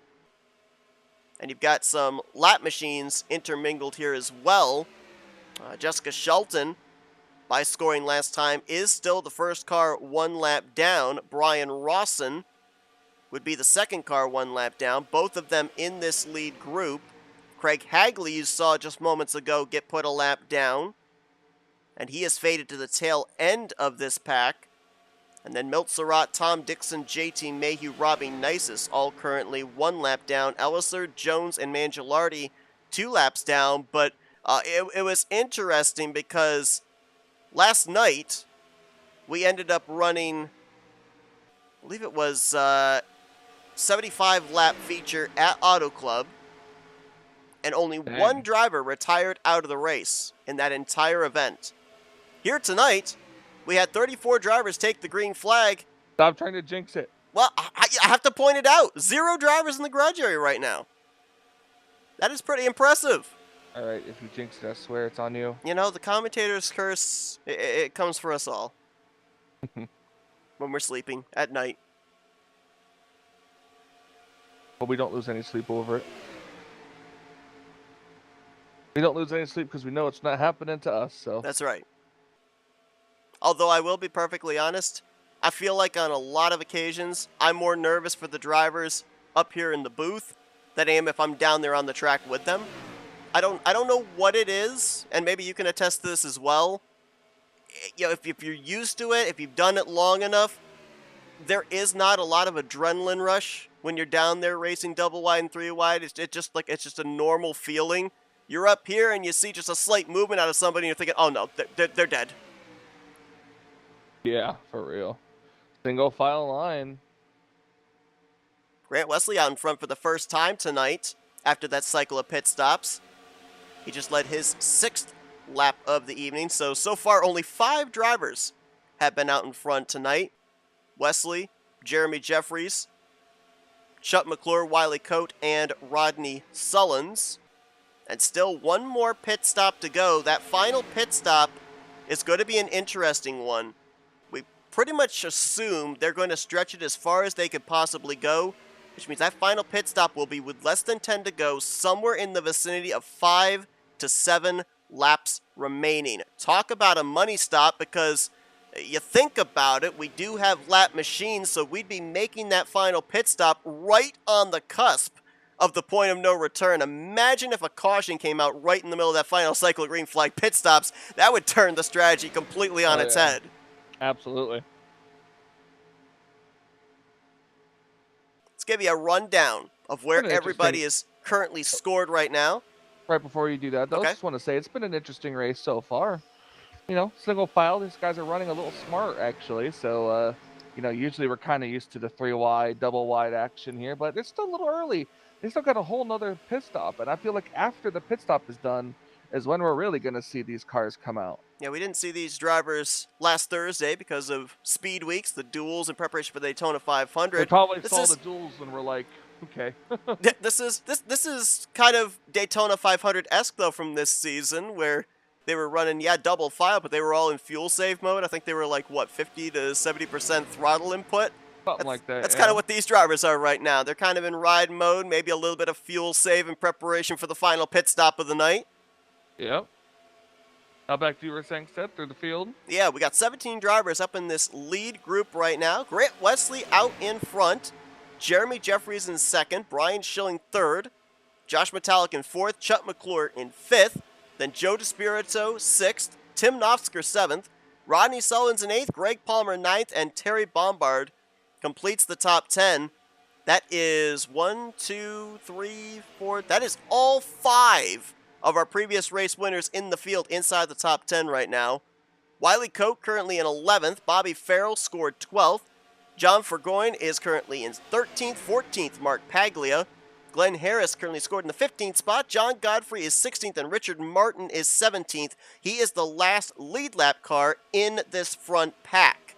And you've got some lap machines intermingled here as well. Jessica Shelton, by scoring last time, is still the first car 1 lap down. Brian Rawson would be the second car 1 lap down. Both of them in this lead group. Craig Hagley, you saw just moments ago, get put a lap down. And he has faded to the tail end of this pack. And then Milt Surratt, Tom Dixon, JT Mayhew, Robbie Nisus, all currently 1 lap down. Elliser, Jones, and Mangialardi 2 laps down. But it was interesting because last night we ended up running, I believe it was 75 lap feature at Auto Club. And only one driver retired out of the race in that entire event. Here tonight, we had 34 drivers take the green flag. Stop trying to jinx it. Well, I have to point it out. 0 drivers in the garage area right now. That is pretty impressive. All right, if you jinx it, I swear it's on you. You know, the commentator's curse, it comes for us all. When we're sleeping at night. But we don't lose any sleep over it. We don't lose any sleep because we know it's not happening to us, so. That's right. Although I will be perfectly honest, I feel like on a lot of occasions, I'm more nervous for the drivers up here in the booth than I am if I'm down there on the track with them. I don't know what it is, and maybe you can attest to this as well. You know, if you're used to it, if you've done it long enough, there is not a lot of adrenaline rush when you're down there racing double wide and 3 wide. It's just a normal feeling. You're up here and you see just a slight movement out of somebody and you're thinking, oh no, they're dead. Yeah, for real. Single file line. Grant Wesley out in front for the first time tonight after that cycle of pit stops. He just led his 6th lap of the evening. So far, only 5 drivers have been out in front tonight. Wesley, Jeremy Jeffries, Chuck McClure, Wiley Coate, and Rodney Sullins. And still 1 more pit stop to go. That final pit stop is going to be an interesting one. We pretty much assume they're going to stretch it as far as they could possibly go, which means that final pit stop will be with less than 10 to go, somewhere in the vicinity of 5 to 7 laps remaining. Talk about a money stop, because you think about it, we do have lap machines, so we'd be making that final pit stop right on the cusp of the point of no return. Imagine if a caution came out right in the middle of that final cycle of green flag pit stops. That would turn the strategy completely on its head. Absolutely. Let's give you a rundown of where everybody is currently scored right now. Right before you do that, though, I just want to say it's been an interesting race so far. You know, single file, these guys are running a little smart, actually. So, you know, usually we're kind of used to the 3 wide, double wide action here, but it's still a little early. They still got a whole nother pit stop, and I feel like after the pit stop is done is when we're really going to see these cars come out. Yeah, we didn't see these drivers last Thursday because of speed weeks, the duels in preparation for the Daytona 500. We probably saw the duels and we're like, okay. This is kind of Daytona 500-esque, though, from this season, where they were running, double file, but they were all in fuel save mode. I think they were like, what, 50 to 70% throttle input? Something like that. That's kind of what these drivers are right now. They're kind of in ride mode, maybe a little bit of fuel save in preparation for the final pit stop of the night. Yep. Back to you were saying, Seth, through the field. Yeah, we got 17 drivers up in this lead group right now. Grant Wesley out in front. Jeremy Jeffries in second. Brian Schilling third. Josh Metallic in fourth. Chuck McClure in fifth. Then Joe DeSpirito sixth. Tim Nofsker seventh. Rodney Sullins in eighth. Greg Palmer ninth. And Terry Bombard completes the top 10. That is 1, 2, 3, 4. That is all 5 of our previous race winners in the field inside the top 10 right now. Wiley Coate currently in 11th. Bobby Farrell scored 12th. John Fergoin is currently in 13th. 14th, Mark Paglia. Glenn Harris currently scored in the 15th spot. John Godfrey is 16th, and Richard Martin is 17th. He is the last lead lap car in this front pack.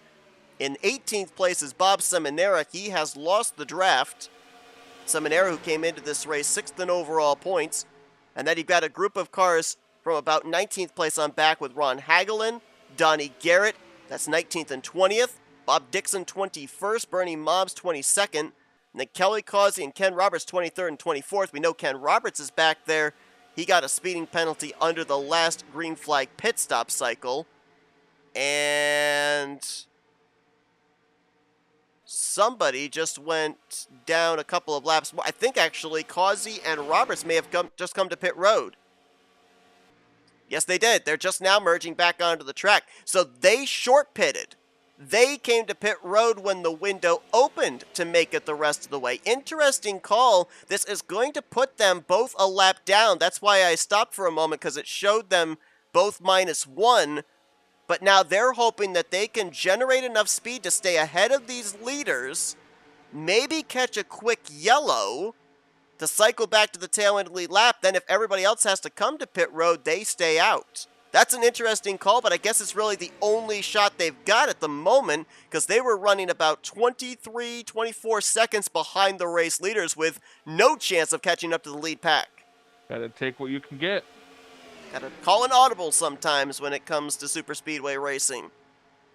In 18th place is Bob Seminara. He has lost the draft. Seminara, who came into this race 6th in overall points. And then you've got a group of cars from about 19th place on back with Ron Hagelin, Donnie Garrett, that's 19th and 20th. Bob Dixon, 21st. Bernie Mobbs, 22nd. And then Kelly Causey and Ken Roberts, 23rd and 24th. We know Ken Roberts is back there. He got a speeding penalty under the last green flag pit stop cycle. And somebody just went down a couple of laps more. I think actually Causey and Roberts may have just come to pit road. Yes, they did. They're just now merging back onto the track. So they short pitted. They came to pit road when the window opened to make it the rest of the way. Interesting call. This is going to put them both a lap down. That's why I stopped for a moment, because it showed them both -1. But now they're hoping that they can generate enough speed to stay ahead of these leaders, maybe catch a quick yellow to cycle back to the tail end of the lead lap. Then if everybody else has to come to pit road, they stay out. That's an interesting call, but I guess it's really the only shot they've got at the moment, because they were running about 23, 24 seconds behind the race leaders with no chance of catching up to the lead pack. Gotta take what you can get. Gotta call an audible sometimes when it comes to super speedway racing.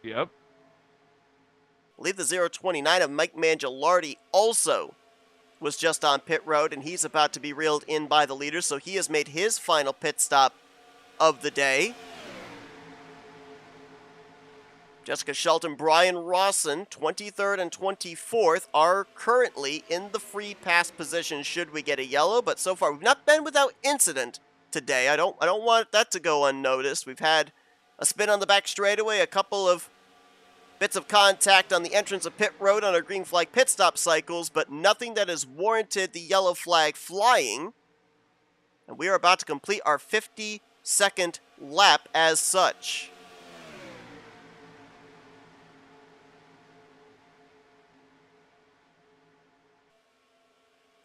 Yep. I believe the 029 of Mike Mangialardi also was just on pit road, and he's about to be reeled in by the leaders, so he has made his final pit stop of the day. Jessica Shelton, Brian Rawson, 23rd and 24th, are currently in the free pass position should we get a yellow, but so far we've not been without incident today. I don't want that to go unnoticed. We've had a spin on the back straightaway, a couple of bits of contact on the entrance of pit road on our green flag pit stop cycles, but nothing that has warranted the yellow flag flying. And we are about to complete our 52nd lap as such.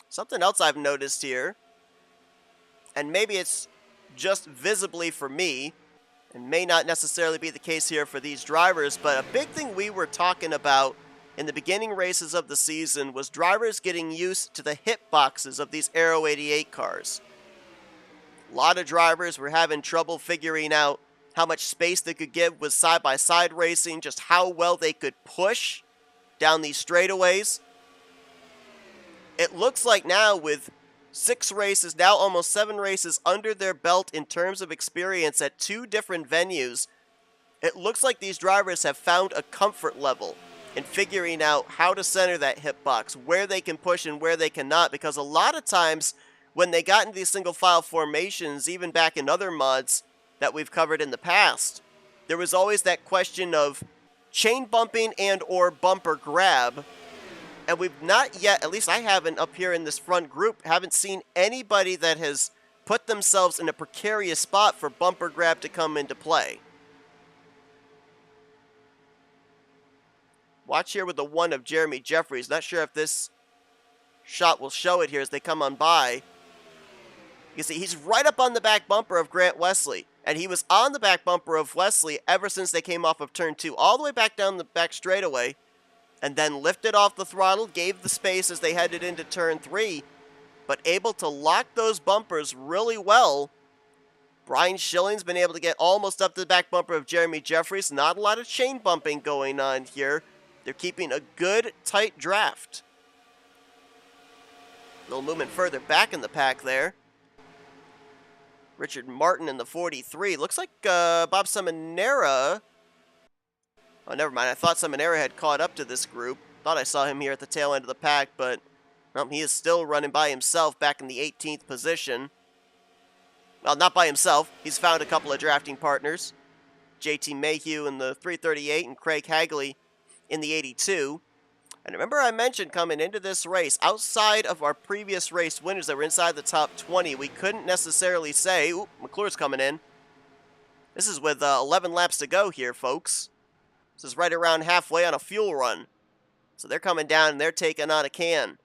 Something else I've noticed here, and maybe it's just visibly for me, and may not necessarily be the case here for these drivers, but a big thing we were talking about in the beginning races of the season was drivers getting used to the hitboxes of these Aero 88 cars. A lot of drivers were having trouble figuring out how much space they could give with side-by-side racing, just how well they could push down these straightaways. It looks like now, with 6 races, now almost 7 races under their belt in terms of experience at 2 different venues, it looks like these drivers have found a comfort level in figuring out how to center that hitbox, where they can push and where they cannot, because a lot of times when they got into these single file formations, even back in other mods that we've covered in the past, there was always that question of chain bumping and or bumper grab. And we've not yet, at least I haven't up here in this front group, haven't seen anybody that has put themselves in a precarious spot for bumper grab to come into play. Watch here with the 1 of Jeremy Jeffries. Not sure if this shot will show it here as they come on by. You see, he's right up on the back bumper of Grant Wesley. And he was on the back bumper of Wesley ever since they came off of turn 2, all the way back down the back straightaway. And then lifted off the throttle, gave the space as they headed into turn 3, but able to lock those bumpers really well. Brian Schilling's been able to get almost up to the back bumper of Jeremy Jeffries. Not a lot of chain bumping going on here. They're keeping a good, tight draft. A little movement further back in the pack there. Richard Martin in the 43. Looks like Bob Seminara. Oh, never mind. I thought Seminara had caught up to this group. Thought I saw him here at the tail end of the pack, but he is still running by himself back in the 18th position. Well, not by himself. He's found a couple of drafting partners. JT Mayhew in the 338 and Craig Hagley in the 82. And remember I mentioned coming into this race, outside of our previous race winners that were inside the top 20, we couldn't necessarily say, ooh, McClure's coming in. This is with 11 laps to go here, folks. This is right around halfway on a fuel run. So they're coming down and they're taking on a can.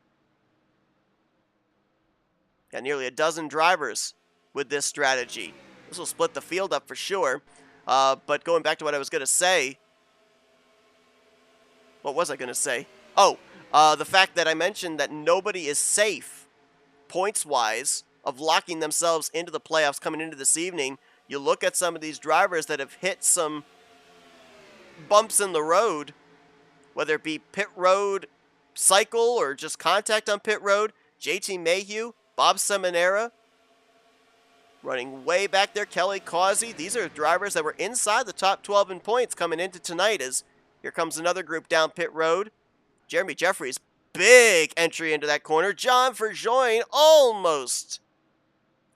Got nearly a dozen drivers with this strategy. This will split the field up for sure. But going back to what I was going to say. What was I going to say? Oh, the fact that I mentioned that nobody is safe, points-wise, of locking themselves into the playoffs coming into this evening. You look at some of these drivers that have hit some bumps in the road, whether it be pit road cycle or just contact on pit road. JT Mayhew, Bob Seminara, running way back there, Kelly Causey. These are drivers that were inside the top 12 in points coming into tonight, as here comes another group down pit road. Jeremy Jeffries, big entry into that corner. John Verjoin almost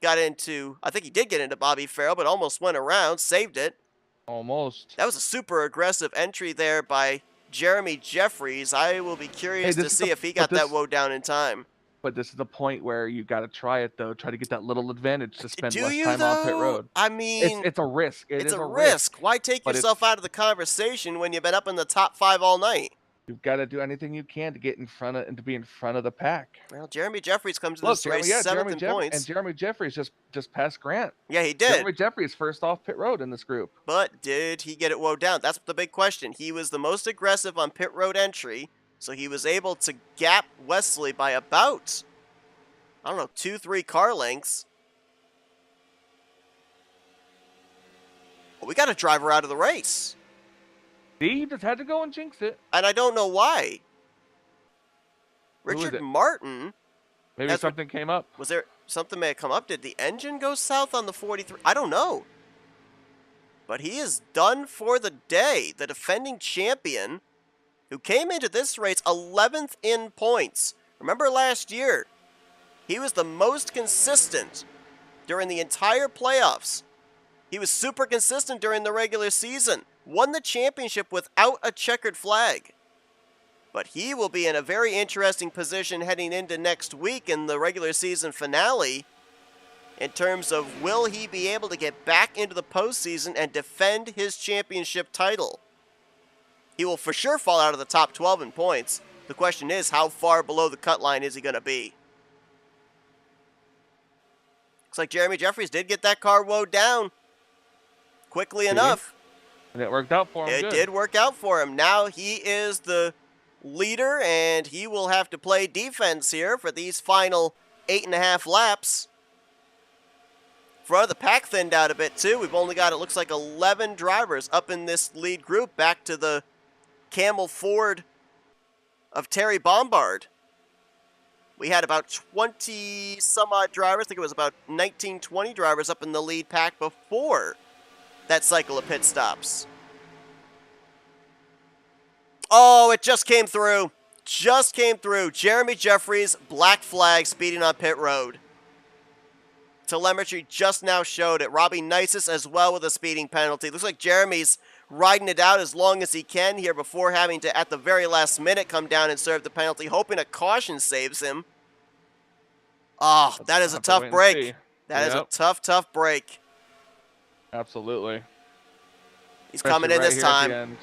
got into, I think he did get into Bobby Farrell, but almost went around, saved it. Almost. That was a super aggressive entry there by Jeremy Jeffries. I will be curious to see if he got that woe down in time. But this is the point where you got to try it, though. Try to get that little advantage to spend Do less you, time though? on pit road. I mean, it's a risk. It's a risk. Why take yourself out of the conversation when you've been up in the top 5 all night? You've got to do anything you can to get in front of and to be in front of the pack. Well, Jeremy Jeffries comes to this race 7th in points. And Jeremy Jeffries just passed Grant. Yeah, he did. Jeremy Jeffries first off pit road in this group. But did he get it woe down? That's the big question. He was the most aggressive on pit road entry, so he was able to gap Wesley by about, I don't know, 2-3 car lengths. Well, we got a driver out of the race. He just had to go and jinx it. And I don't know why. Richard Martin. Maybe something came up. Was there something may have come up? Did the engine go south on the 43? I don't know. But he is done for the day. The defending champion who came into this race 11th in points. Remember last year, he was the most consistent during the entire playoffs. He was super consistent during the regular season. Won the championship without a checkered flag. But he will be in a very interesting position heading into next week in the regular season finale in terms of will he be able to get back into the postseason and defend his championship title. He will for sure fall out of the top 12 in points. The question is, how far below the cut line is he going to be? Looks like Jeremy Jeffries did get that car woed down quickly enough. And it worked out for him. It did work out for him. Now he is the leader, and he will have to play defense here for these final 8.5 laps. Front of the pack thinned out a bit, too. We've only got, it looks like, 11 drivers up in this lead group, back to the Camel Ford of Terry Bombard. We had about 20-some-odd drivers. I think it was about 19, 20 drivers up in the lead pack before that cycle of pit stops. Oh, it just came through. Just came through. Jeremy Jeffries, black flag, speeding on pit road. Telemetry just now showed it. Robbie Nisus as well with a speeding penalty. Looks like Jeremy's riding it out as long as he can here before having to, at the very last minute, come down and serve the penalty, hoping a caution saves him. Oh, that is a tough break. That is a tough, tough break. Absolutely. He's coming in this time.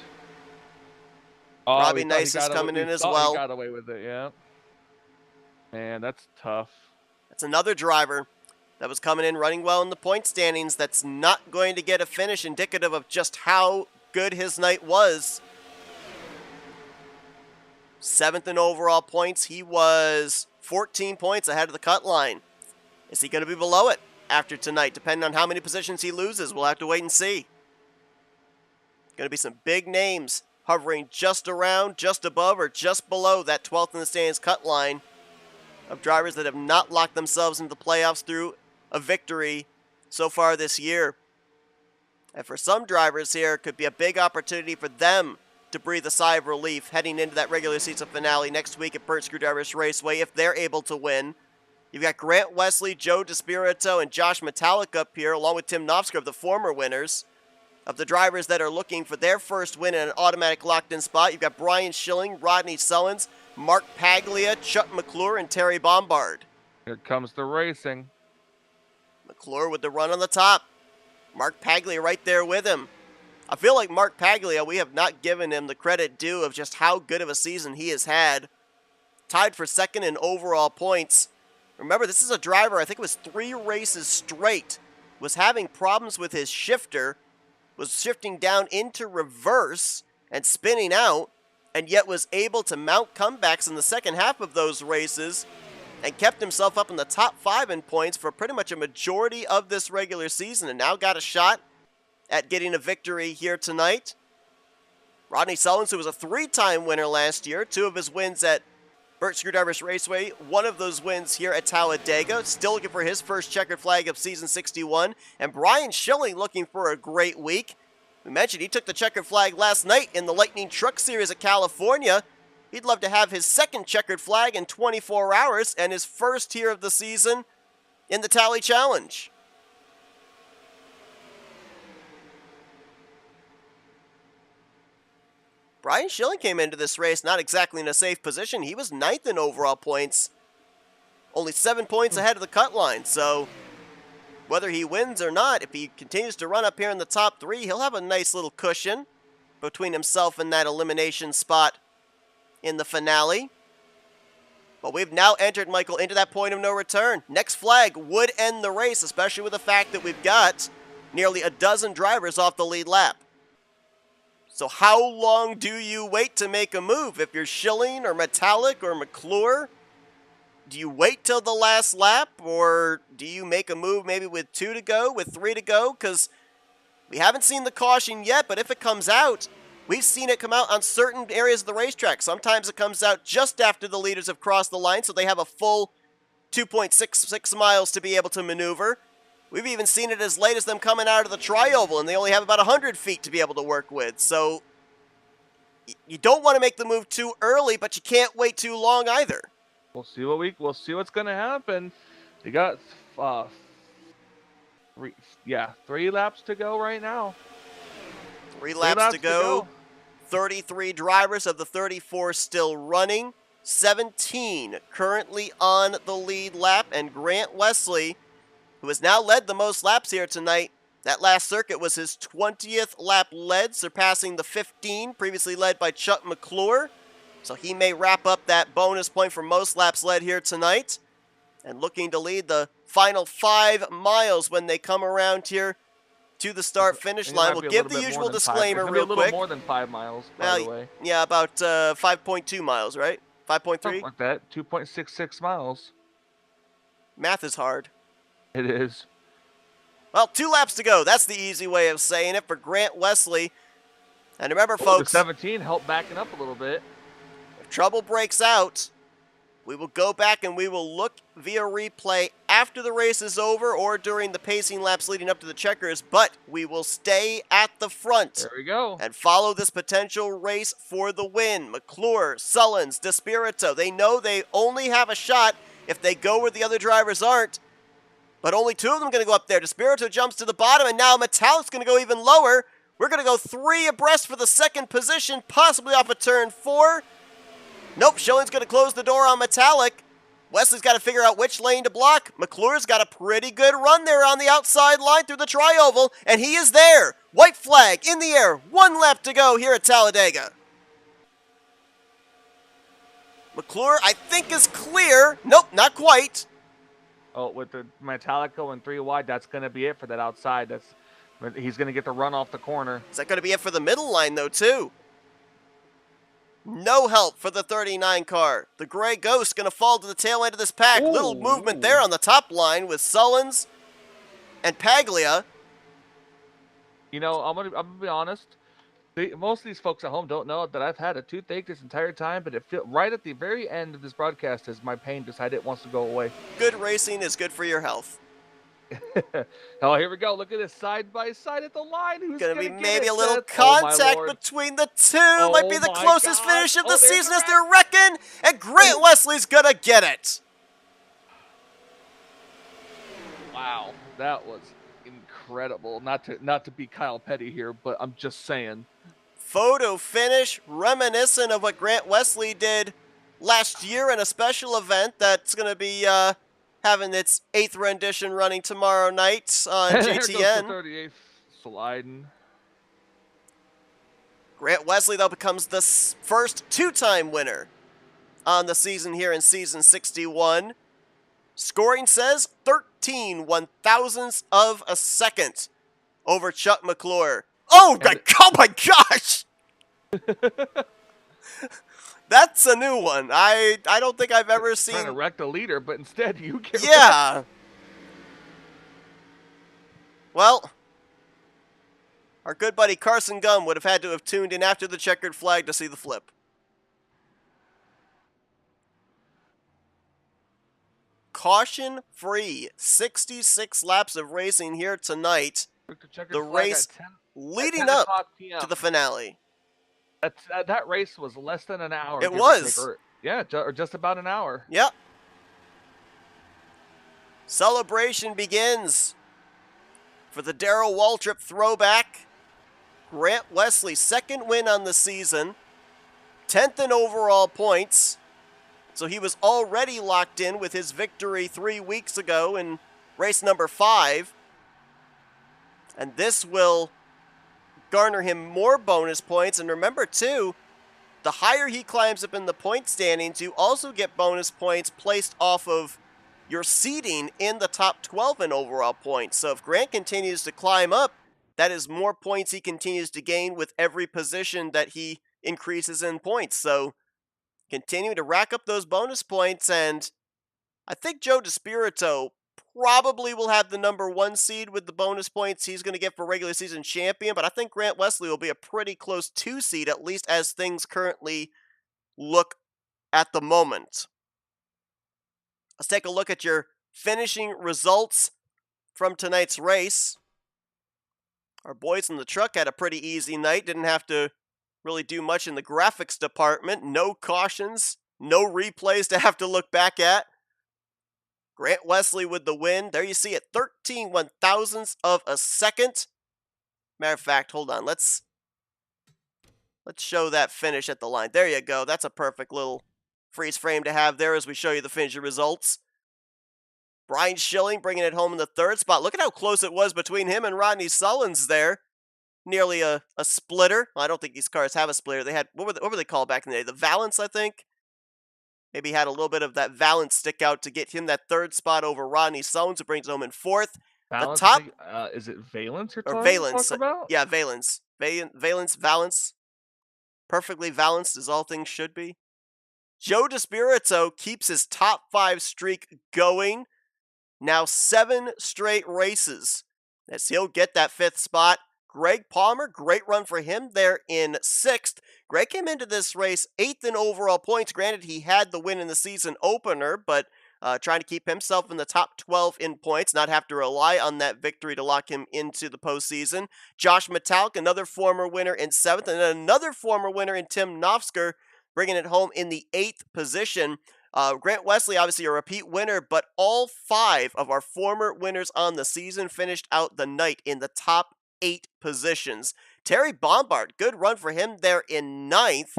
Robbie Nice is coming in as well. He got away with it, yeah. Man, that's tough. That's another driver that was coming in running well in the point standings that's not going to get a finish indicative of just how good his night was. 7th in overall points. He was 14 points ahead of the cut line. Is he going to be below it after tonight? Depending on how many positions he loses, we'll have to wait and see. Going to be some big names hovering just around, just above, or just below that 12th in the standings cut line of drivers that have not locked themselves into the playoffs through a victory so far this year. And for some drivers here, it could be a big opportunity for them to breathe a sigh of relief heading into that regular season finale next week at Burt Screwdriver's Raceway if they're able to win. You've got Grant Wesley, Joe DeSpirito, and Josh Metallic up here, along with Tim Knopfsgrove, the former winners. Of the drivers that are looking for their first win in an automatic locked-in spot, you've got Brian Schilling, Rodney Sullins, Mark Paglia, Chuck McClure, and Terry Bombard. Here comes the racing. McClure with the run on the top. Mark Paglia right there with him. I feel like Mark Paglia, we have not given him the credit due of just how good of a season he has had. Tied for second in overall points. Remember, this is a driver, I think it was 3 races straight, was having problems with his shifter, was shifting down into reverse and spinning out, and yet was able to mount comebacks in the second half of those races and kept himself up in the top 5 in points for pretty much a majority of this regular season, and now got a shot at getting a victory here tonight. Rodney Sullins, who was a 3-time winner last year, 2 of his wins at Burt Screwdriver's Raceway, 1 of those wins here at Talladega, still looking for his first checkered flag of season 61. And Brian Schilling looking for a great week. We mentioned he took the checkered flag last night in the Lightning Truck Series at California. He'd love to have his second checkered flag in 24 hours and his first here of the season in the Tally Challenge. Brian Schilling came into this race not exactly in a safe position. He was 9th in overall points, only 7 points ahead of the cut line. So whether he wins or not, if he continues to run up here in the top 3, he'll have a nice little cushion between himself and that elimination spot in the finale. But we've now entered, Michael, into that point of no return. Next flag would end the race, especially with the fact that we've got nearly a dozen drivers off the lead lap. So how long do you wait to make a move? If you're Schilling or Metallic or McClure, do you wait till the last lap, or do you make a move maybe with 2 to go, with 3 to go? Because we haven't seen the caution yet, but if it comes out, we've seen it come out on certain areas of the racetrack. Sometimes it comes out just after the leaders have crossed the line, so they have a full 2.66 miles to be able to maneuver. We've even seen it as late as them coming out of the tri-oval, and they only have about 100 feet to be able to work with. So you don't want to make the move too early, but you can't wait too long either. We'll see what's going to happen. You got 3 laps to go right now. 3 laps to go. 33 drivers of the 34 still running. 17 currently on the lead lap, and Grant Wesley, who has now led the most laps here tonight. That last circuit was his 20th lap led, surpassing the 15 previously led by Chuck McClure. So he may wrap up that bonus point for most laps led here tonight. And looking to lead the final 5 miles when they come around here to the start-finish line. We'll give the usual disclaimer real quick. A little more than 5 miles, by the way. Yeah, about 5.2 miles, right? 5.3? Something like that. 2.66 miles. Math is hard. It is. Well, 2 laps to go. That's the easy way of saying it for Grant Wesley. And remember, folks, the 17 helped backing up a little bit. If trouble breaks out, we will go back and we will look via replay after the race is over or during the pacing laps leading up to the checkers, but we will stay at the front. There we go. And follow this potential race for the win. McClure, Sullins, DeSpirito, they know they only have a shot if they go where the other drivers aren't. But only 2 of them are going to go up there. DeSpirito jumps to the bottom, and now Metallic's going to go even lower. We're going to go 3 abreast for the second position, possibly off of turn 4. Nope, Schilling's going to close the door on Metallic. Wesley's got to figure out which lane to block. McClure's got a pretty good run there on the outside line through the tri-oval, and he is there. White flag in the air. 1 lap to go here at Talladega. McClure, I think, is clear. Nope, not quite. Oh, with the Metallic going 3 wide, that's going to be it for that outside. He's going to get the run off the corner. Is that going to be it for the middle line, though, too? No help for the 39 car. The Gray Ghost going to fall to the tail end of this pack. Ooh, little movement there on the top line with Sullins and Paglia. You know, I'm gonna be honest. Most of these folks at home don't know that I've had a toothache this entire time, but it felt right at the very end of this broadcast as my pain decided it wants to go away. Good racing is good for your health. Oh, here we go. Look at this side by side at the line. Who's Gonna be gonna get maybe it, a little Seth? Oh my contact lord. between the two. Might be Oh the my closest god. finish of the Oh, there's season the as wreck. they're wrecking, and Grant Wesley's gonna get it. Wow, that was incredible. Not to be Kyle Petty here, but I'm just saying. Photo finish reminiscent of what Grant Wesley did last year in a special event that's going to be having its 8th rendition running tomorrow night on And there goes the JTN. 38th sliding. Grant Wesley, though, becomes the first 2-time winner on the season here in Season 61. Scoring says 13 1,000ths of a second over Chuck McClure. Oh my gosh! That's a new one. I don't think I've ever seen. Trying to wreck the leader, but instead you get Yeah. Well, our good buddy Carson Gum would have had to have tuned in after the checkered flag to see the flip. Caution-free, 66 laps of racing here tonight. The race leading up to the finale. That race was less than an hour. It was. Or just about an hour. Yep. Celebration begins for the Darrell Waltrip throwback. Grant Wesley, second win on the season, 10th in overall points. So he was already locked in with his victory 3 weeks ago in race number 5. And this will garner him more bonus points. And remember, too, the higher he climbs up in the point standings, you also get bonus points placed off of your seeding in the top 12 in overall points. So if Grant continues to climb up, that is more points he continues to gain with every position that he increases in points. So continue to rack up those bonus points, and I think Joe DeSpirito probably will have the number 1 seed with the bonus points he's going to get for regular season champion, but I think Grant Wesley will be a pretty close 2 seed, at least as things currently look at the moment. Let's take a look at your finishing results from tonight's race. Our boys in the truck had a pretty easy night, didn't have to really do much in the graphics department. No cautions, no replays to have to look back at. Grant Wesley with the win. There you see it, 13 1,000ths of a second. Matter of fact, hold on. Let's show that finish at the line. There you go. That's a perfect little freeze frame to have there as we show you the finishing results. Brian Schilling bringing it home in the 3rd spot. Look at how close it was between him and Rodney Sullins there. Nearly a splitter. Well, I don't think these cars have a splitter. They had, what were they called back in the day? The Valance, I think. Maybe had a little bit of that Valance stick out to get him that 3rd spot over Rodney Sullins, who brings home in 4th. Valance, the top, is it Valance you're talking about? Yeah, Valance. Valance. Perfectly balanced as all things should be. Joe DeSpirito keeps his top 5 streak going. Now 7 straight races as he'll get that 5th spot. Greg Palmer, great run for him there in 6th. Greg came into this race 8th in overall points. Granted, he had the win in the season opener, but trying to keep himself in the top 12 in points, not have to rely on that victory to lock him into the postseason. Josh Metallic, another former winner in 7th, and another former winner in Tim Nofsker, bringing it home in the 8th position. Grant Wesley, obviously a repeat winner, but all 5 of our former winners on the season finished out the night in the top 8 positions. Terry Bombard, good run for him there in 9th.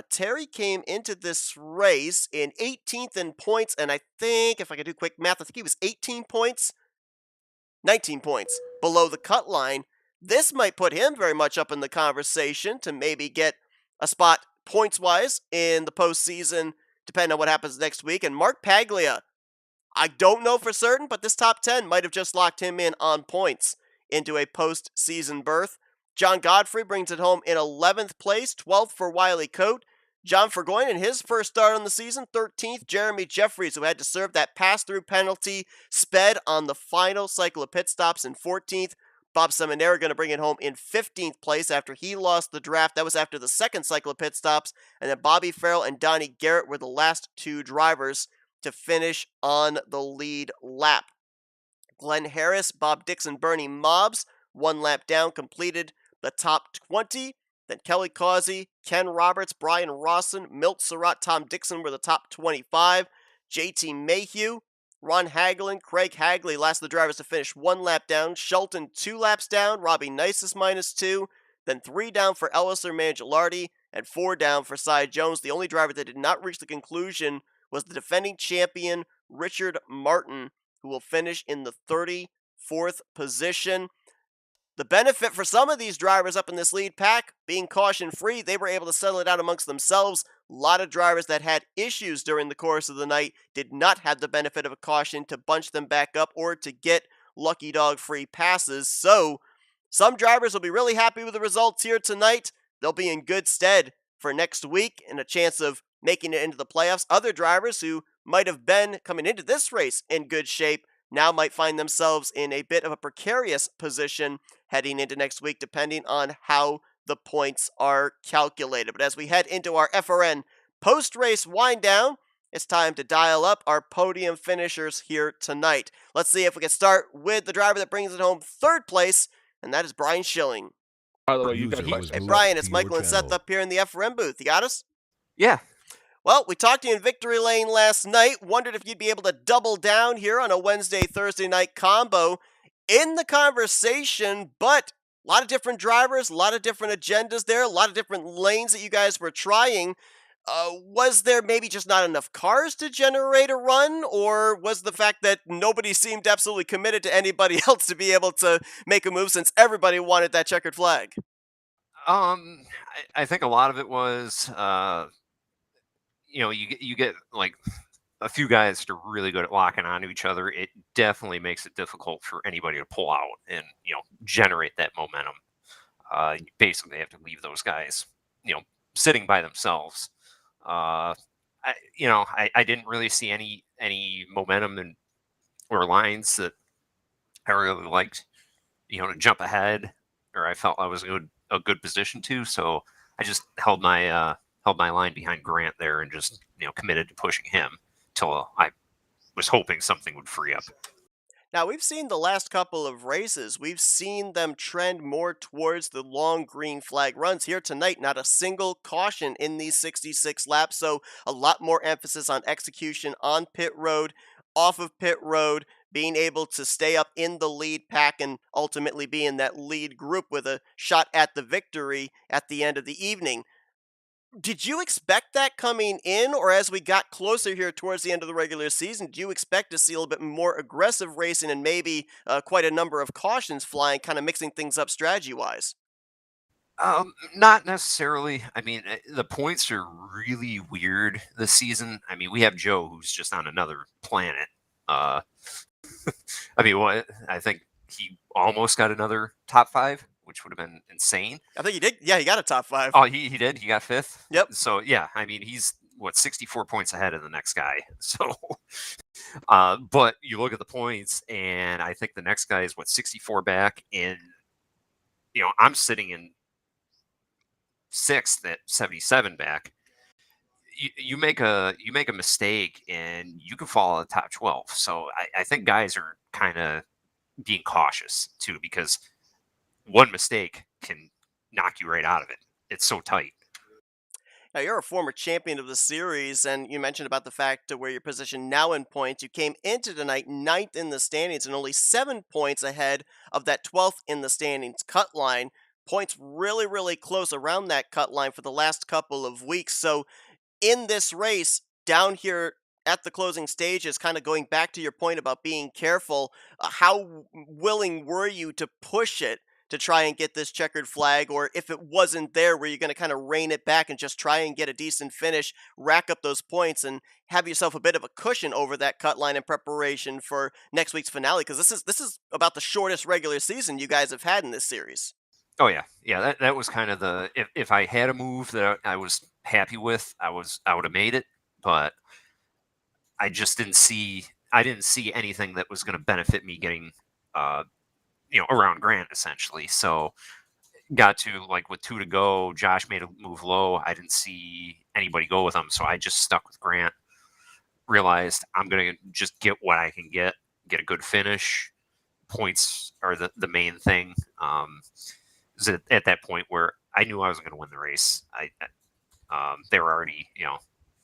Terry came into this race in 18th in points, and I think, if I could do quick math, I think he was 18 points, 19 points below the cut line. This might put him very much up in the conversation to maybe get a spot points-wise in the postseason, depending on what happens next week. And Mark Paglia, I don't know for certain, but this top 10 might have just locked him in on points into a postseason berth. John Godfrey brings it home in 11th place, 12th for Wiley Coate. John Fergoin in his first start on the season, 13th. Jeremy Jeffries, who had to serve that pass-through penalty, sped on the final cycle of pit stops in 14th. Bob Seminara going to bring it home in 15th place after he lost the draft. That was after the second cycle of pit stops. And then Bobby Farrell and Donnie Garrett were the last 2 drivers to finish on the lead lap. Glenn Harris, Bob Dixon, Bernie Mobbs, 1 lap down, completed the top 20. Then Kelly Causey, Ken Roberts, Brian Rawson, Milt Surratt, Tom Dixon were the top 25. JT Mayhew, Ron Hagelin, Craig Hagley, last of the drivers to finish 1 lap down. Shelton, 2 laps down. Robbie Nisus -2. Then 3 down for Ellis or Mangialardi, and 4 down for Cy Jones. The only driver that did not reach the conclusion was the defending champion, Richard Martin, who will finish in the 34th position. The benefit for some of these drivers up in this lead pack, being caution free, they were able to settle it out amongst themselves. A lot of drivers that had issues during the course of the night did not have the benefit of a caution to bunch them back up or to get lucky dog free passes. So some drivers will be really happy with the results here tonight. They'll be in good stead for next week and a chance of making it into the playoffs. Other drivers who might have been coming into this race in good shape now might find themselves in a bit of a precarious position heading into next week, depending on how the points are calculated. But as we head into our FRN post-race wind down, it's time to dial up our podium finishers here tonight. Let's see if we can start with the driver that brings it home third place, and that is Brian Schilling. By the way, you guys Hey, Brian, it's Michael and Seth up here in the FRN booth. You got us? Yeah. Well, we talked to you in Victory Lane last night. Wondered if you'd be able to double down here on a Wednesday, Thursday night combo in the conversation, but a lot of different drivers, a lot of different agendas there, a lot of different lanes that you guys were trying. Was there maybe just not enough cars to generate a run, or was the fact that nobody seemed absolutely committed to anybody else to be able to make a move since everybody wanted that checkered flag? I think a lot of it was, you get like a few guys that are really good at locking onto each other. It definitely makes it difficult for anybody to pull out and generate that momentum. You basically have to leave those guys, sitting by themselves. I didn't really see any momentum or lines that I really liked, to jump ahead, or I felt I was in a good position to. So I just held my line behind Grant there and just committed to pushing him till I was hoping something would free up. Now, we've seen the last couple of races, we've seen them trend more towards the long green flag runs. Here tonight, not a single caution in these 66 laps, so a lot more emphasis on execution on pit road, off of pit road, being able to stay up in the lead pack and ultimately be in that lead group with a shot at the victory at the end of the evening. Did you expect that coming in, or as we got closer here towards the end of the regular season, do you expect to see a little bit more aggressive racing and maybe quite a number of cautions flying, kind of mixing things up strategy-wise? Not necessarily. I mean, the points are really weird this season. I mean, we have Joe, who's just on another planet. Uh, I mean, I think he almost got another top 5, which would have been insane. I think he did. Yeah, he got a top 5. Oh, he did. He got 5th. Yep. So yeah, I mean, he's 64 points ahead of the next guy. So, but you look at the points, and I think the next guy is 64 back, and I'm sitting in 6th at 77 back. You make a mistake, and you can fall out of the top 12. So I think guys are kind of being cautious too, because one mistake can knock you right out of it. It's so tight. Now, you're a former champion of the series, and you mentioned about the fact where you're positioned now in points. You came into tonight 9th in the standings and only 7 points ahead of that 12th in the standings cut line. Points really, really close around that cut line for the last couple of weeks. So in this race, down here at the closing stages, kind of going back to your point about being careful, how willing were you to push it to try and get this checkered flag? Or if it wasn't there, were you going to kind of rein it back and just try and get a decent finish, rack up those points, and have yourself a bit of a cushion over that cut line in preparation for next week's finale? Because this is about the shortest regular season you guys have had in this series. Oh yeah, yeah. That was kind of the if I had a move that I was happy with, I would have made it, but I just didn't see anything that was going to benefit me getting around Grant essentially. So got to with 2 to go, Josh made a move low. I didn't see anybody go with him, so I just stuck with Grant. Realized I'm going to just get what I can get a good finish, points are the main thing. Is at that point where I knew I was going to win the race. They were already,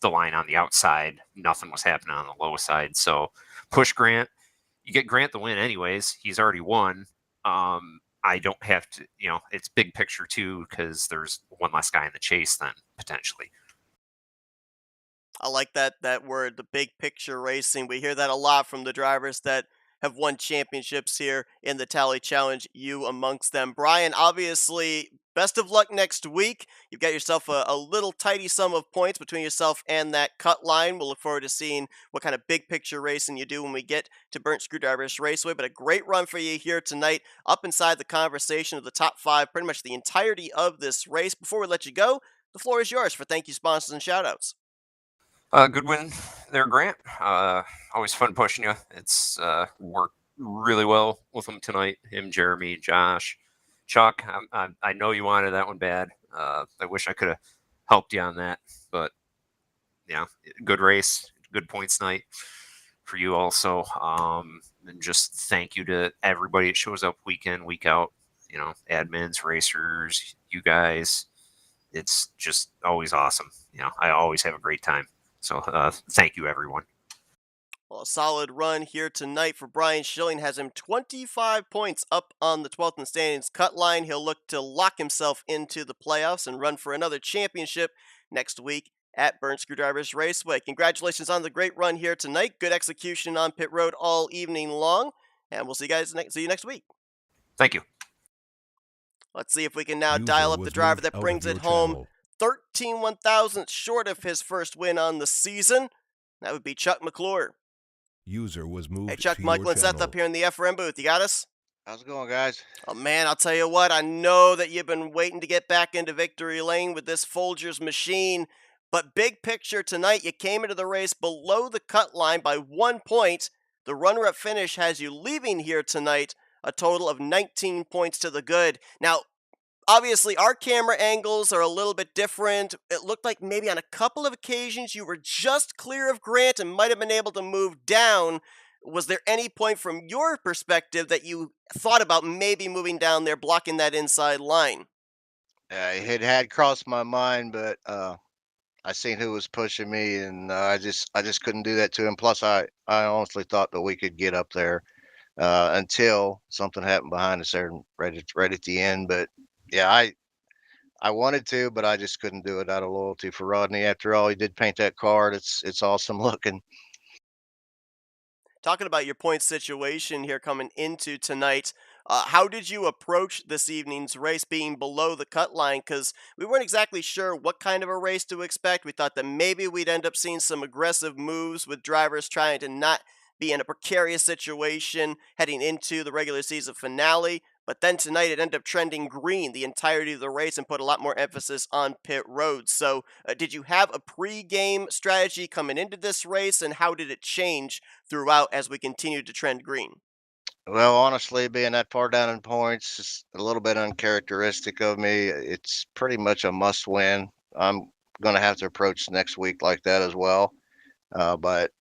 the line on the outside. Nothing was happening on the low side. So push Grant. You get Grant the win anyways. He's already won. I don't have to, it's big picture too, because there's one less guy in the chase then potentially. I like that word, the big picture racing. We hear that a lot from the drivers that have won championships here in the Tally Challenge, you amongst them. Brian, obviously, best of luck next week. You've got yourself a little tidy sum of points between yourself and that cut line. We'll look forward to seeing what kind of big picture racing you do when we get to Burnt Screwdrivers Raceway. But a great run for you here tonight, up inside the conversation of the top five, pretty much the entirety of this race. Before we let you go, the floor is yours for thank you, sponsors, and shoutouts. Good win there, Grant. Always fun pushing you. It's worked really well with him tonight. Him, Jeremy, Josh, Chuck. I know you wanted that one bad. I wish I could have helped you on that, but good race, good points night for you also. And just thank you to everybody that shows up week in, week out. Admins, racers, you guys. It's just always awesome. I always have a great time. So thank you, everyone. Well, a solid run here tonight for Brian Schilling has him 25 points up on the 12th in standings cut line. He'll look to lock himself into the playoffs and run for another championship next week at Burnt Screwdrivers Raceway. Congratulations on the great run here tonight. Good execution on pit road all evening long, and we'll see you next week. Thank you. Let's see if we can now dial up the driver that brings it home 13 1,000 short of his first win on the season. That would be Chuck McClure. User was moved. Hey, Chuck, Michael, and Seth up here in the FRM booth. You got us? How's it going, guys? Oh, man, I'll tell you what. I know that you've been waiting to get back into victory lane with this Folgers machine. But big picture tonight, you came into the race below the cut line by 1 point. The runner-up finish has you leaving here tonight a total of 19 points to the good. Now, obviously, our camera angles are a little bit different. It looked like maybe on a couple of occasions you were just clear of Grant and might have been able to move down. Was there any point from your perspective that you thought about maybe moving down there, blocking that inside line? It had crossed my mind, but I seen who was pushing me, and I just couldn't do that to him. Plus, I honestly thought that we could get up there until something happened behind us there, right at the end. But yeah, I wanted to, but I just couldn't do it out of loyalty for Rodney. After all, he did paint that card. It's awesome looking. Talking about your point situation here coming into tonight, how did you approach this evening's race being below the cut line? Because we weren't exactly sure what kind of a race to expect. We thought that maybe we'd end up seeing some aggressive moves with drivers trying to not be in a precarious situation heading into the regular season finale. But then tonight it ended up trending green the entirety of the race and put a lot more emphasis on pit road. So did you have a pre-game strategy coming into this race, and how did it change throughout as we continued to trend green? Well, honestly, being that far down in points is a little bit uncharacteristic of me. It's pretty much a must win. I'm going to have to approach next week like that as well. But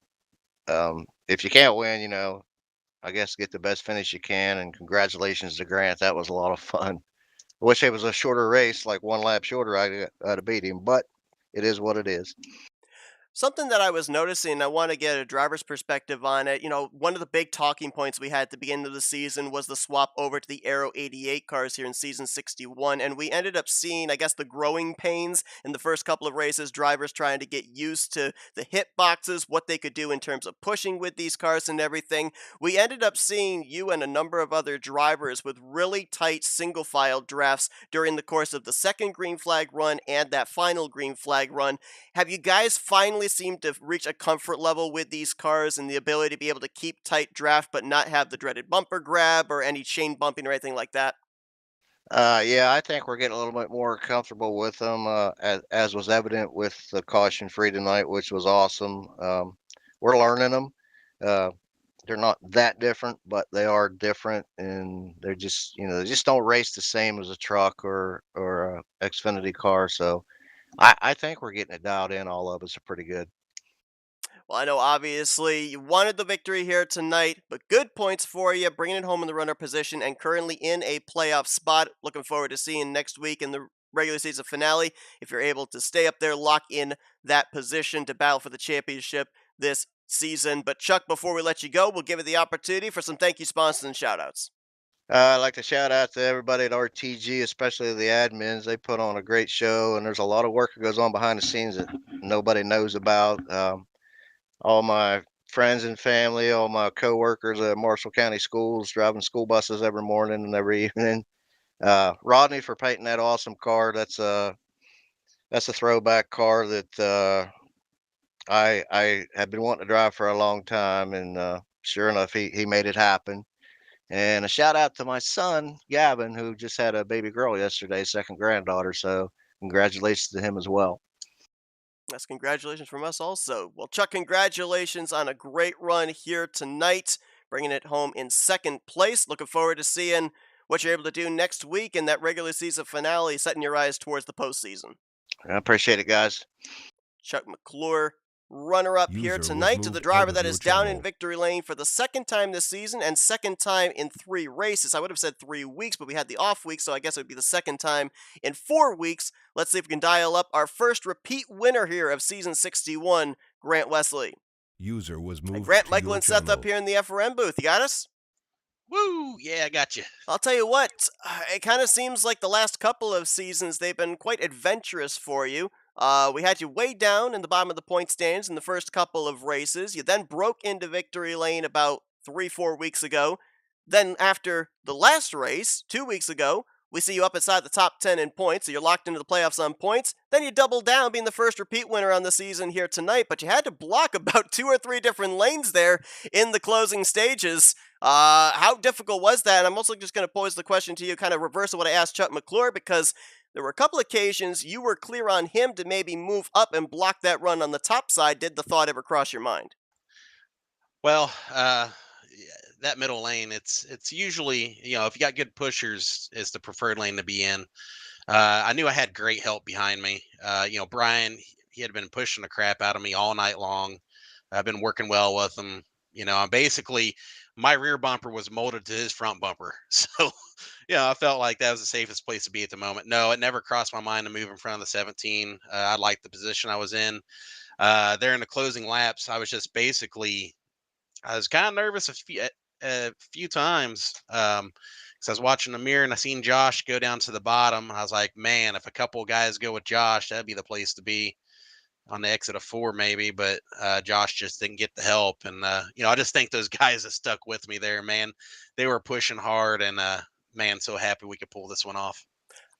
if you can't win, I guess get the best finish you can. And congratulations to Grant. That was a lot of fun. I wish it was a shorter race, like one lap shorter. I'd have beat him, but it is what it is. Something that I was noticing, I want to get a driver's perspective on it. One of the big talking points we had at the beginning of the season was the swap over to the Aero 88 cars here in season 61. And we ended up seeing, I guess, the growing pains in the first couple of races, drivers trying to get used to the hit boxes, what they could do in terms of pushing with these cars and everything. We ended up seeing you and a number of other drivers with really tight single file drafts during the course of the second green flag run and that final green flag run. Have you guys finally seemed to reach a comfort level with these cars and the ability to be able to keep tight draft but not have the dreaded bumper grab or any chain bumping or anything like that? Yeah, I think we're getting a little bit more comfortable with them, as was evident with the caution free tonight, which was awesome. We're learning them. Uh, they're not that different, but they are different, and they're just, they just don't race the same as a truck or a Xfinity car. So I think we're getting it dialed in. All of us are pretty good. Well, I know obviously you wanted the victory here tonight, but good points for you, bringing it home in the runner position and currently in a playoff spot. Looking forward to seeing next week in the regular season finale if you're able to stay up there, lock in that position to battle for the championship this season. But Chuck, before we let you go, we'll give it the opportunity for some thank you sponsors and shout outs. I'd like to shout out to everybody at RTG, especially the admins. They put on a great show, and there's a lot of work that goes on behind the scenes that nobody knows about. All my friends and family, all my coworkers at Marshall County Schools, driving school buses every morning and every evening. Rodney for painting that awesome car. That's a throwback car that I have been wanting to drive for a long time, and sure enough, he made it happen. And a shout out to my son, Gavin, who just had a baby girl yesterday, second granddaughter. So congratulations to him as well. That's congratulations from us also. Well, Chuck, congratulations on a great run here tonight, bringing it home in second place. Looking forward to seeing what you're able to do next week in that regular season finale, setting your eyes towards the postseason. I appreciate it, guys. Chuck McClure, runner-up here User was tonight to the moved driver out of that your is down in channel. victory lane for the second time this season and second time in 3 races. I would have said 3 weeks, but we had the off week, so I guess it would be the second time in 4 weeks. Let's see if we can dial up our first repeat winner here of season 61, Grant Wesley. User was And moved Grant, to Michael, your and Seth channel. up here in the FRM booth. You got us? Woo! Yeah, I got you. I'll tell you what, it kind of seems like the last couple of seasons they've been quite adventurous for you. We had you way down in the bottom of the point stands in the first couple of races. You then broke into victory lane about 3-4 weeks ago. Then after the last race, 2 weeks ago, we see you up inside the top 10 in points, so you're locked into the playoffs on points. Then you double down, being the first repeat winner on the season here tonight, but you had to block about 2 or 3 different lanes there in the closing stages. How difficult was that? And I'm also just going to pose the question to you, kind of reverse of what I asked Chuck McClure, because there were a couple occasions you were clear on him to maybe move up and block that run on the top side. Did the thought ever cross your mind? Well, yeah, that middle lane, it's usually, if you got good pushers, is the preferred lane to be in. I knew I had great help behind me. Brian, he had been pushing the crap out of me all night long. I've been working well with him. I'm basically, my rear bumper was molded to his front bumper. So, I felt like that was the safest place to be at the moment. No, it never crossed my mind to move in front of the 17. I liked the position I was in. There in the closing laps, I was just basically, I was kind of nervous a few times. Because I was watching the mirror and I seen Josh go down to the bottom. I was like, man, if a couple of guys go with Josh, that'd be the place to be on the exit of 4 maybe, but Josh just didn't get the help. And, I just think those guys that stuck with me there, man, they were pushing hard and, man, so happy we could pull this one off.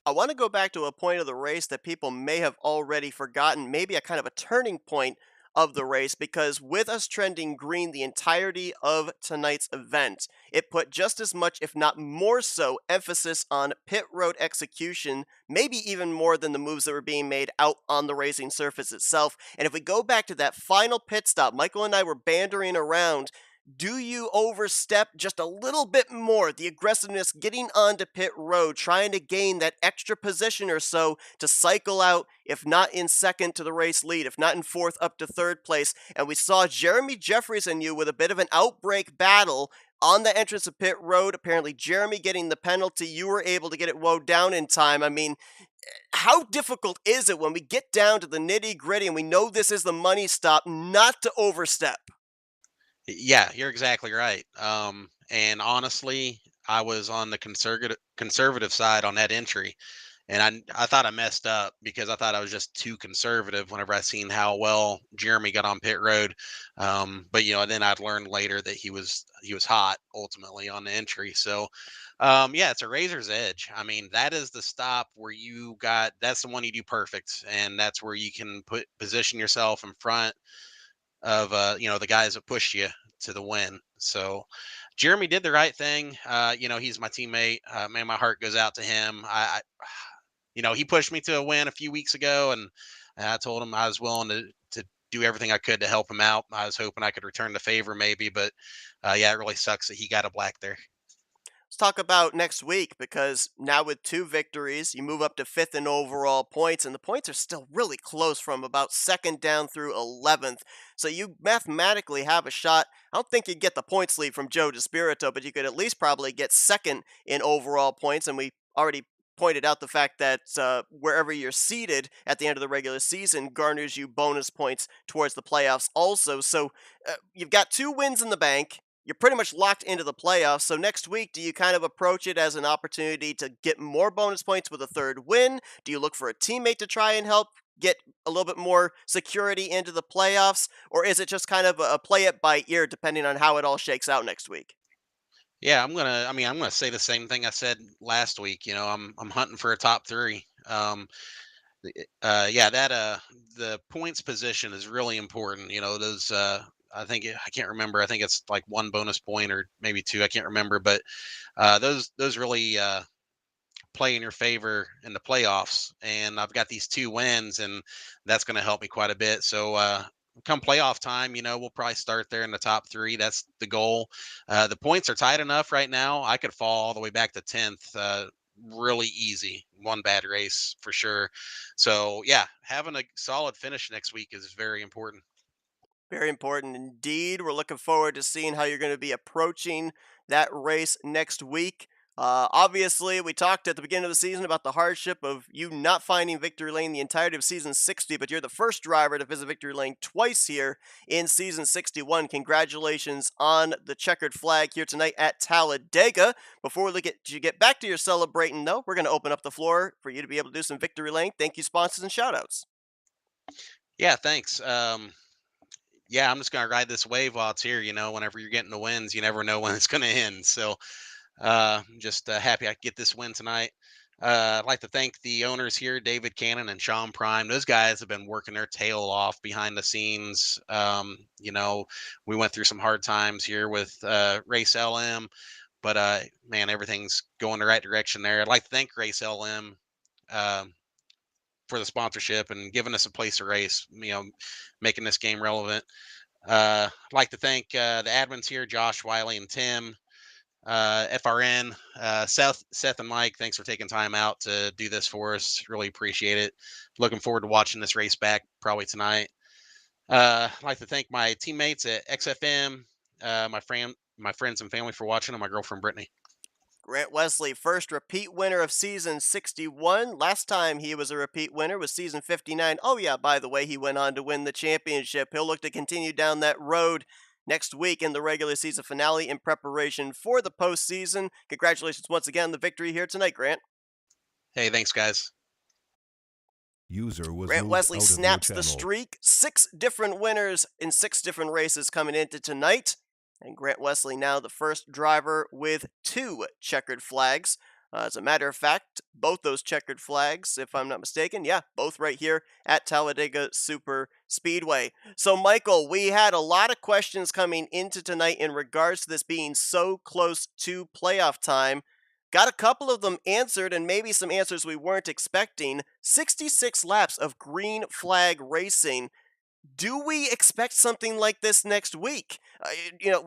I want to go back to a point of the race that people may have already forgotten, maybe a kind of a turning point of the race, because with us trending green the entirety of tonight's event, it put just as much, if not more so, emphasis on pit road execution, maybe even more than the moves that were being made out on the racing surface itself. And if we go back to that final pit stop, Michael and I were bandering around. Do you overstep just a little bit more the aggressiveness getting onto pit road, trying to gain that extra position or so to cycle out, if not in second to the race lead, if not in fourth up to third place? And we saw Jeremy Jeffries and you with a bit of an outbreak battle on the entrance of pit road. Apparently, Jeremy getting the penalty. You were able to get it woed down in time. I mean, how difficult is it when we get down to the nitty gritty and we know this is the money stop not to overstep? Yeah, you're exactly right. And honestly, I was on the conservative side on that entry, and I thought I messed up because I thought I was just too conservative whenever I seen how well Jeremy got on pit road. But then I'd learned later that he was hot ultimately on the entry. So yeah, it's a razor's edge. I mean, that is the stop where that's the one you do perfect, and that's where you can position yourself in front of the guys that push you to the win. So Jeremy did the right thing. He's my teammate. Man, my heart goes out to him. He pushed me to a win a few weeks ago, and I told him I was willing to do everything I could to help him out. I was hoping I could return the favor maybe, but yeah, it really sucks that he got a black there. Let's talk about next week because now with 2 victories, you move up to 5th in overall points, and the points are still really close from about 2nd down through 11th. So you mathematically have a shot. I don't think you'd get the points lead from Joe DeSpirito, but you could at least probably get 2nd in overall points, and we already pointed out the fact that wherever you're seated at the end of the regular season garners you bonus points towards the playoffs also. So you've got 2 wins in the bank. You're pretty much locked into the playoffs. So next week, do you kind of approach it as an opportunity to get more bonus points with a 3rd win? Do you look for a teammate to try and help get a little bit more security into the playoffs? Or is it just kind of a play it by ear depending on how it all shakes out next week? Yeah, I'm gonna say the same thing I said last week. I'm hunting for a top three. Yeah, that the points position is really important. Those I can't remember. I think it's like 1 bonus point or maybe 2. I can't remember, but those really play in your favor in the playoffs. And I've got these 2 wins, and that's going to help me quite a bit. So come playoff time, we'll probably start there in the top 3. That's the goal. The points are tight enough right now. I could fall all the way back to 10th. Really easy. One bad race for sure. So yeah, having a solid finish next week is very important. Very important indeed. We're looking forward to seeing how you're going to be approaching that race next week. Obviously, we talked at the beginning of the season about the hardship of you not finding Victory Lane the entirety of season 60, but you're the first driver to visit Victory Lane twice here in season 61. Congratulations on the checkered flag here tonight at Talladega. Before we get back to your celebrating, though, we're going to open up the floor for you to be able to do some Victory Lane. Thank you, sponsors, and shoutouts. Yeah, thanks. Yeah, I'm just gonna ride this wave while it's here. Whenever you're getting the wins, you never know when it's gonna end. So I'm just happy I could get this win tonight. I'd like to thank the owners here, David Cannon and Sean Prime. Those guys have been working their tail off behind the scenes. We went through some hard times here with Race LM, but man, everything's going the right direction there. I'd like to thank Race LM um, for the sponsorship and giving us a place to race. Making this game relevant. I'd like to thank the admins here, Josh, Wiley, and Tim. FRN, Seth, and Mike, thanks for taking time out to do this for us. Really appreciate it. Looking forward to watching this race back probably tonight. I'd like to thank my teammates at XFM, my friends and family for watching, and my girlfriend Brittany. Grant Wesley, first repeat winner of season 61. Last time he was a repeat winner was season 59. Oh, yeah, by the way, he went on to win the championship. He'll look to continue down that road next week in the regular season finale in preparation for the postseason. Congratulations once again on the victory here tonight, Grant. Hey, thanks, guys. User was Grant moved Wesley out of your snaps the channel. streak. 6 different winners in 6 different races coming into tonight. And Grant Wesley now the first driver with 2 checkered flags. As a matter of fact, both those checkered flags, if I'm not mistaken, yeah, both right here at Talladega Super Speedway. So, Michael, we had a lot of questions coming into tonight in regards to this being so close to playoff time. Got a couple of them answered, and maybe some answers we weren't expecting. 66 laps of green flag racing. Do we expect something like this next week?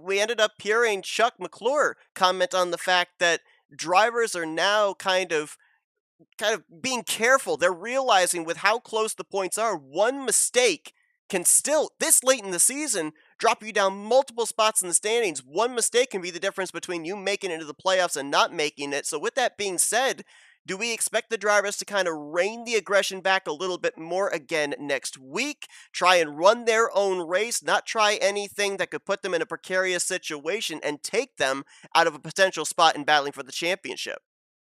We ended up hearing Chuck McClure comment on the fact that drivers are now kind of being careful. They're realizing with how close the points are, one mistake can still, this late in the season, drop you down multiple spots in the standings. One mistake can be the difference between you making it into the playoffs and not making it. So with that being said, do we expect the drivers to kind of rein the aggression back a little bit more again next week? Try and run their own race, not try anything that could put them in a precarious situation and take them out of a potential spot in battling for the championship?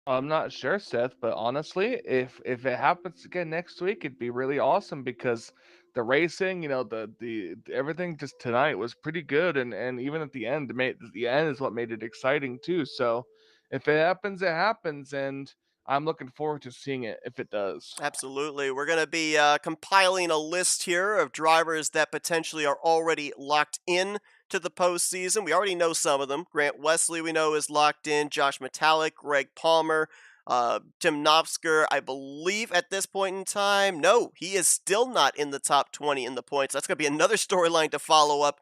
I'm not sure, Seth, but honestly, if it happens again next week, it'd be really awesome because the racing, the everything just tonight was pretty good, and even at the end is what made it exciting too. So if it happens, it happens, and I'm looking forward to seeing it if it does. Absolutely. We're going to be compiling a list here of drivers that potentially are already locked in to the postseason. We already know some of them. Grant Wesley, we know, is locked in. Josh Metallic, Greg Palmer, Tim Knopfsker, I believe at this point in time. No, he is still not in the top 20 in the points. That's going to be another storyline to follow up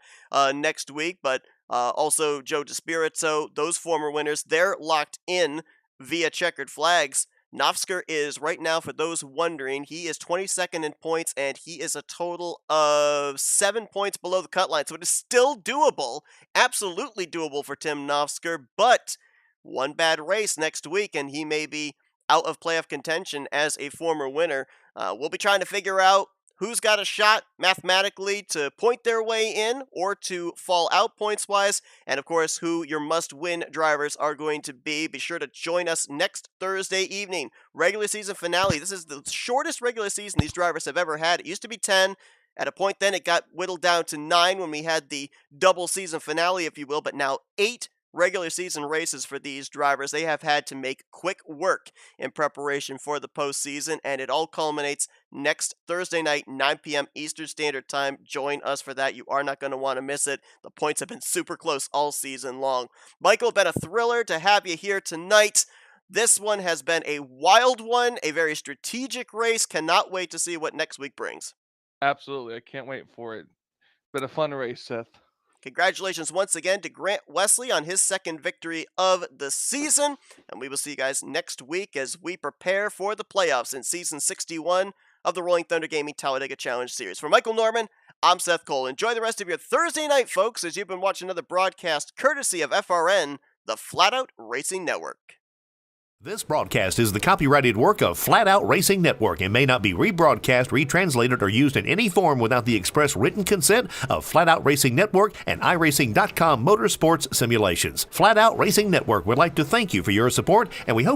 next week. But Also, Joe DeSpirito, those former winners, they're locked in via checkered flags. Nofsker is right now, for those wondering, he is 22nd in points, and he is a total of 7 points below the cut line. So it is still doable, absolutely doable for Tim Nofsker, but one bad race next week, and he may be out of playoff contention as a former winner. We'll be trying to figure out who's got a shot mathematically to point their way in or to fall out points-wise, and of course, who your must-win drivers are going to be. Be sure to join us next Thursday evening. Regular season finale. This is the shortest regular season these drivers have ever had. It used to be 10. At a point then, it got whittled down to 9 when we had the double season finale, if you will, but now 8 regular season races for these drivers. They have had to make quick work in preparation for the postseason, and it all culminates next Thursday night, 9 p.m. Eastern Standard Time. Join us for that. You are not going to want to miss it. The points have been super close all season long. Michael, been a thriller to have you here tonight. This one has been a wild one, a very strategic race. Cannot wait to see what next week brings. Absolutely. I can't wait for it. Been a fun race, Seth. Congratulations once again to Grant Wesley on his second victory of the season. And we will see you guys next week as we prepare for the playoffs in Season 61 of the Rolling Thunder Gaming Talladega Challenge Series. For Michael Norman, I'm Seth Cole. Enjoy the rest of your Thursday night, folks, as you've been watching another broadcast courtesy of FRN, the Flatout Racing Network. This broadcast is the copyrighted work of Flatout Racing Network and may not be rebroadcast, retranslated, or used in any form without the express written consent of Flatout Racing Network and iRacing.com Motorsports Simulations. Flatout Racing Network would like to thank you for your support, and we hope